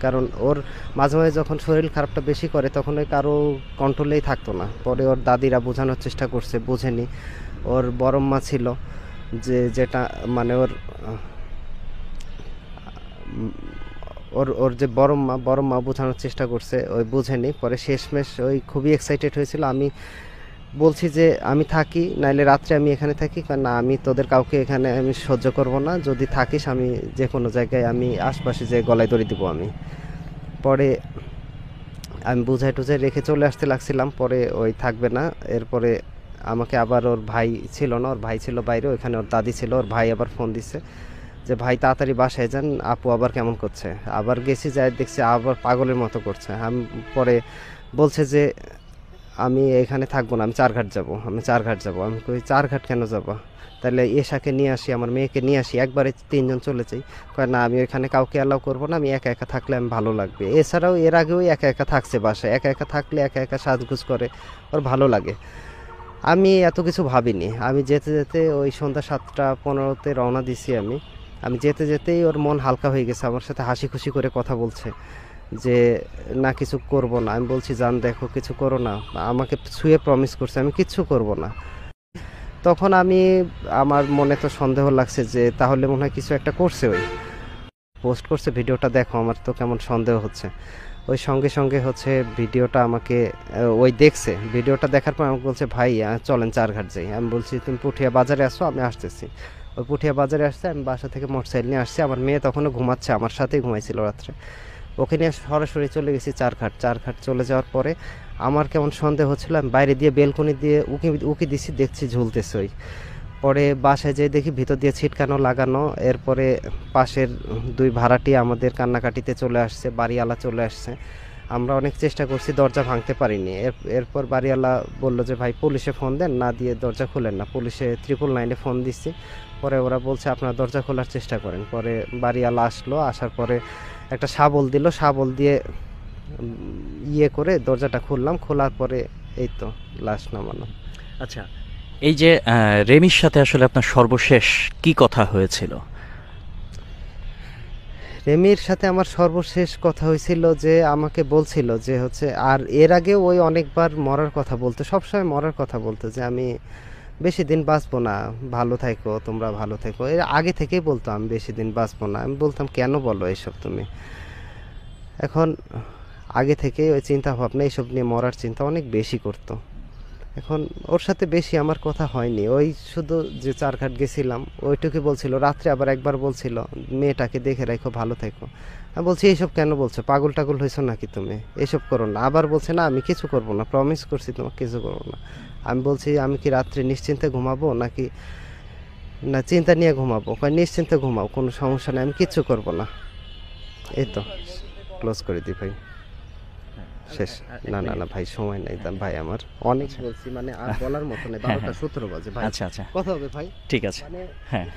কারণ ওর মাঝে মাঝে যখন শরীর খারাপটা বেশি করে তখন ওই কারো কন্ট্রোলেই থাকতো না। পরে ওর দাদিরা বোঝানোর চেষ্টা করছে, বোঝেনি। ওর বড় মা ছিল যেটা মানে ওর যে বড় মা বোঝানোর চেষ্টা করছে, ওই বোঝেনি। পরে শেষমেশ ওই খুবই এক্সাইটেড হয়েছিল। আমি বলছি যে আমি থাকি, নাইলে রাত্রে আমি এখানে থাকি, কারণ না আমি তোদের কাউকে এখানে আমি সহ্য করব না, যদি থাকিস আমি যে কোনো জায়গায় আমি আশপাশে যে গলায় দড়ি দিব আমি। পরে আমি বুঝাই টুঝাই রেখে চলে আসতে লাগছিলাম, পরে ওই থাকবে না। এরপরে আমাকে আবার ওর ভাই ছিল না, ওর ভাই ছিল বাইরে, ওইখানে ওর দাদি ছিল। ওর ভাই আবার ফোন দিছে যে ভাই তাড়াতাড়ি বাসায় যান, আপু আবার কেমন করছে। আবার গেছি, যাই দেখছি আবার পাগলের মতো করছে। আমি পরে বলছে যে আমি এখানে থাকবো না, আমি চারঘাট যাব। আমি কই চারঘাট কেন যাবো, তাহলে এশাকে নিয়ে আসি, আমার মেয়েকে নিয়ে আসি, একবারে 3 জন চলে যাই। কয় না আমি এখানে কাউকে অ্যালাউ করবো না, আমি একা একা থাকলে আমি ভালো লাগবে। এছাড়াও এর আগেও একা একা থাকছে বাসায়, একা একা থাকলে একা একা সাজগুজ করে, ওর ভালো লাগে। আমি এত কিছু ভাবিনি। আমি যেতে যেতে ওই সন্ধ্যা 7:15 রওনা দিছি। আমি যেতে যেতেই ওর মন হালকা হয়ে গেছে, আমার সাথে হাসি খুশি করে কথা বলছে যে না কিছু করব না। আমি বলছি জান দেখো কিছু করো না, আমাকে ছুঁয়ে প্রমিস করছে আমি কিচ্ছু করব না। তখন আমার মনে তো সন্দেহ লাগছে যে তাহলে মনে হয় কিছু একটা করছে, ওই পোস্ট করছে ভিডিওটা দেখো, আমার তো কেমন সন্দেহ হচ্ছে। ওই সঙ্গে সঙ্গে হচ্ছে ভিডিওটা আমাকে ওই দেখছে, ভিডিওটা দেখার পর আমাকে বলছে ভাই চলেন চারঘাট যাই। আমি বলছি তুমি পুঠিয়া বাজারে আসো, আমি আসতেছি। ওই পুঠিয়া বাজারে আসছে, আমি বাসা থেকে মোটরসাইকেল নিয়ে আসছি। আমার মেয়ে তখনও ঘুমাচ্ছে, আমার সাথেই ঘুমাইছিল রাত্রে। ওকে নিয়ে সরাসরি চলে গেছি চারঘাট চলে যাওয়ার পরে আমার কেমন সন্দেহ হচ্ছিল। আমি বাইরে দিয়ে বেলকনি দিয়ে উকি দিছি, দেখছি ঝুলতেছে ওই। পরে বাসায় যেয়ে দেখি ভিতর দিয়ে ছিটকানো লাগানো। এরপরে পাশের 2 ভাড়াটি আমাদের কান্নাকাটিতে চলে আসছে, বাড়িওয়ালা চলে আসছে। আমরা অনেক চেষ্টা করছি, দরজা ভাঙতে পারিনি। এরপর বাড়িওয়ালা বললো যে ভাই পুলিশে ফোন দেন, না দিয়ে দরজা খোলেন না। পুলিশে 999 ফোন দিচ্ছি। পরে ওরা বলছে আপনারা দরজা খোলার চেষ্টা করেন। পরে বাড়িওয়ালা আসলো, আসার পরে একটা শাবল দিল, শাবল দিয়ে ইয়ে করে দরজাটা খুললাম। খোলার পরে এই তো লাশ নামানো। আচ্ছা, এই যে রেমির সাথে আসলে আপনার সর্বশেষ কি কথা হয়েছিল? রেমির সাথে আমার সর্বশেষ কথা হয়েছিল যে আমাকে বলছিল যে হচ্ছে, আর এর আগে ওই অনেকবার মরার কথা বলতো, সবসময় মরার কথা বলতো যে আমি বেশি দিন বাঁচবো না, ভালো থাকো তোমরা, ভালো থাকো। এর আগে থেকেই বলতো আমি বেশি দিন বাঁচবো না। আমি বলতাম কেন বলো এইসব তুমি? এখন আগে থেকে ওই চিন্তা ভাবনা এইসব নিয়ে মরার চিন্তা অনেক বেশি করতো। এখন ওর সাথে বেশি আমার কথা হয়নি, ওই শুধু যে চারঘাট গেছিলাম ওইটুকুই বলছিল। রাত্রে আবার একবার বলছিল মেয়েটাকে দেখে রাখো, ভালো থাকো। আমি বলছি এইসব কেন বলছো, পাগল টাগল হয়েছো নাকি তুমি, এইসব করো না। আবার বলছে না আমি কিছু করবো না, প্রমিস করছি তোমাকে কিছু করবো না। আমি বলছি আমি কি রাত্রে নিশ্চিন্তে ঘুমাবো নাকি না চিন্তা নিয়ে ঘুমাবো? নিশ্চিন্তে ঘুমাও, কোনো সমস্যা নেই, আমি কিচ্ছু করবো না। এই তো ক্লোজ করে দিই ভাই, শেষ। না না না ভাই সময় নাই ভাই, আমার অনেক বলছি, মানে আর বলার মতো নেই। 12টা 17 বাজে ভাই। আচ্ছা আচ্ছা, কথা হবে ভাই, ঠিক আছে। মানে হ্যাঁ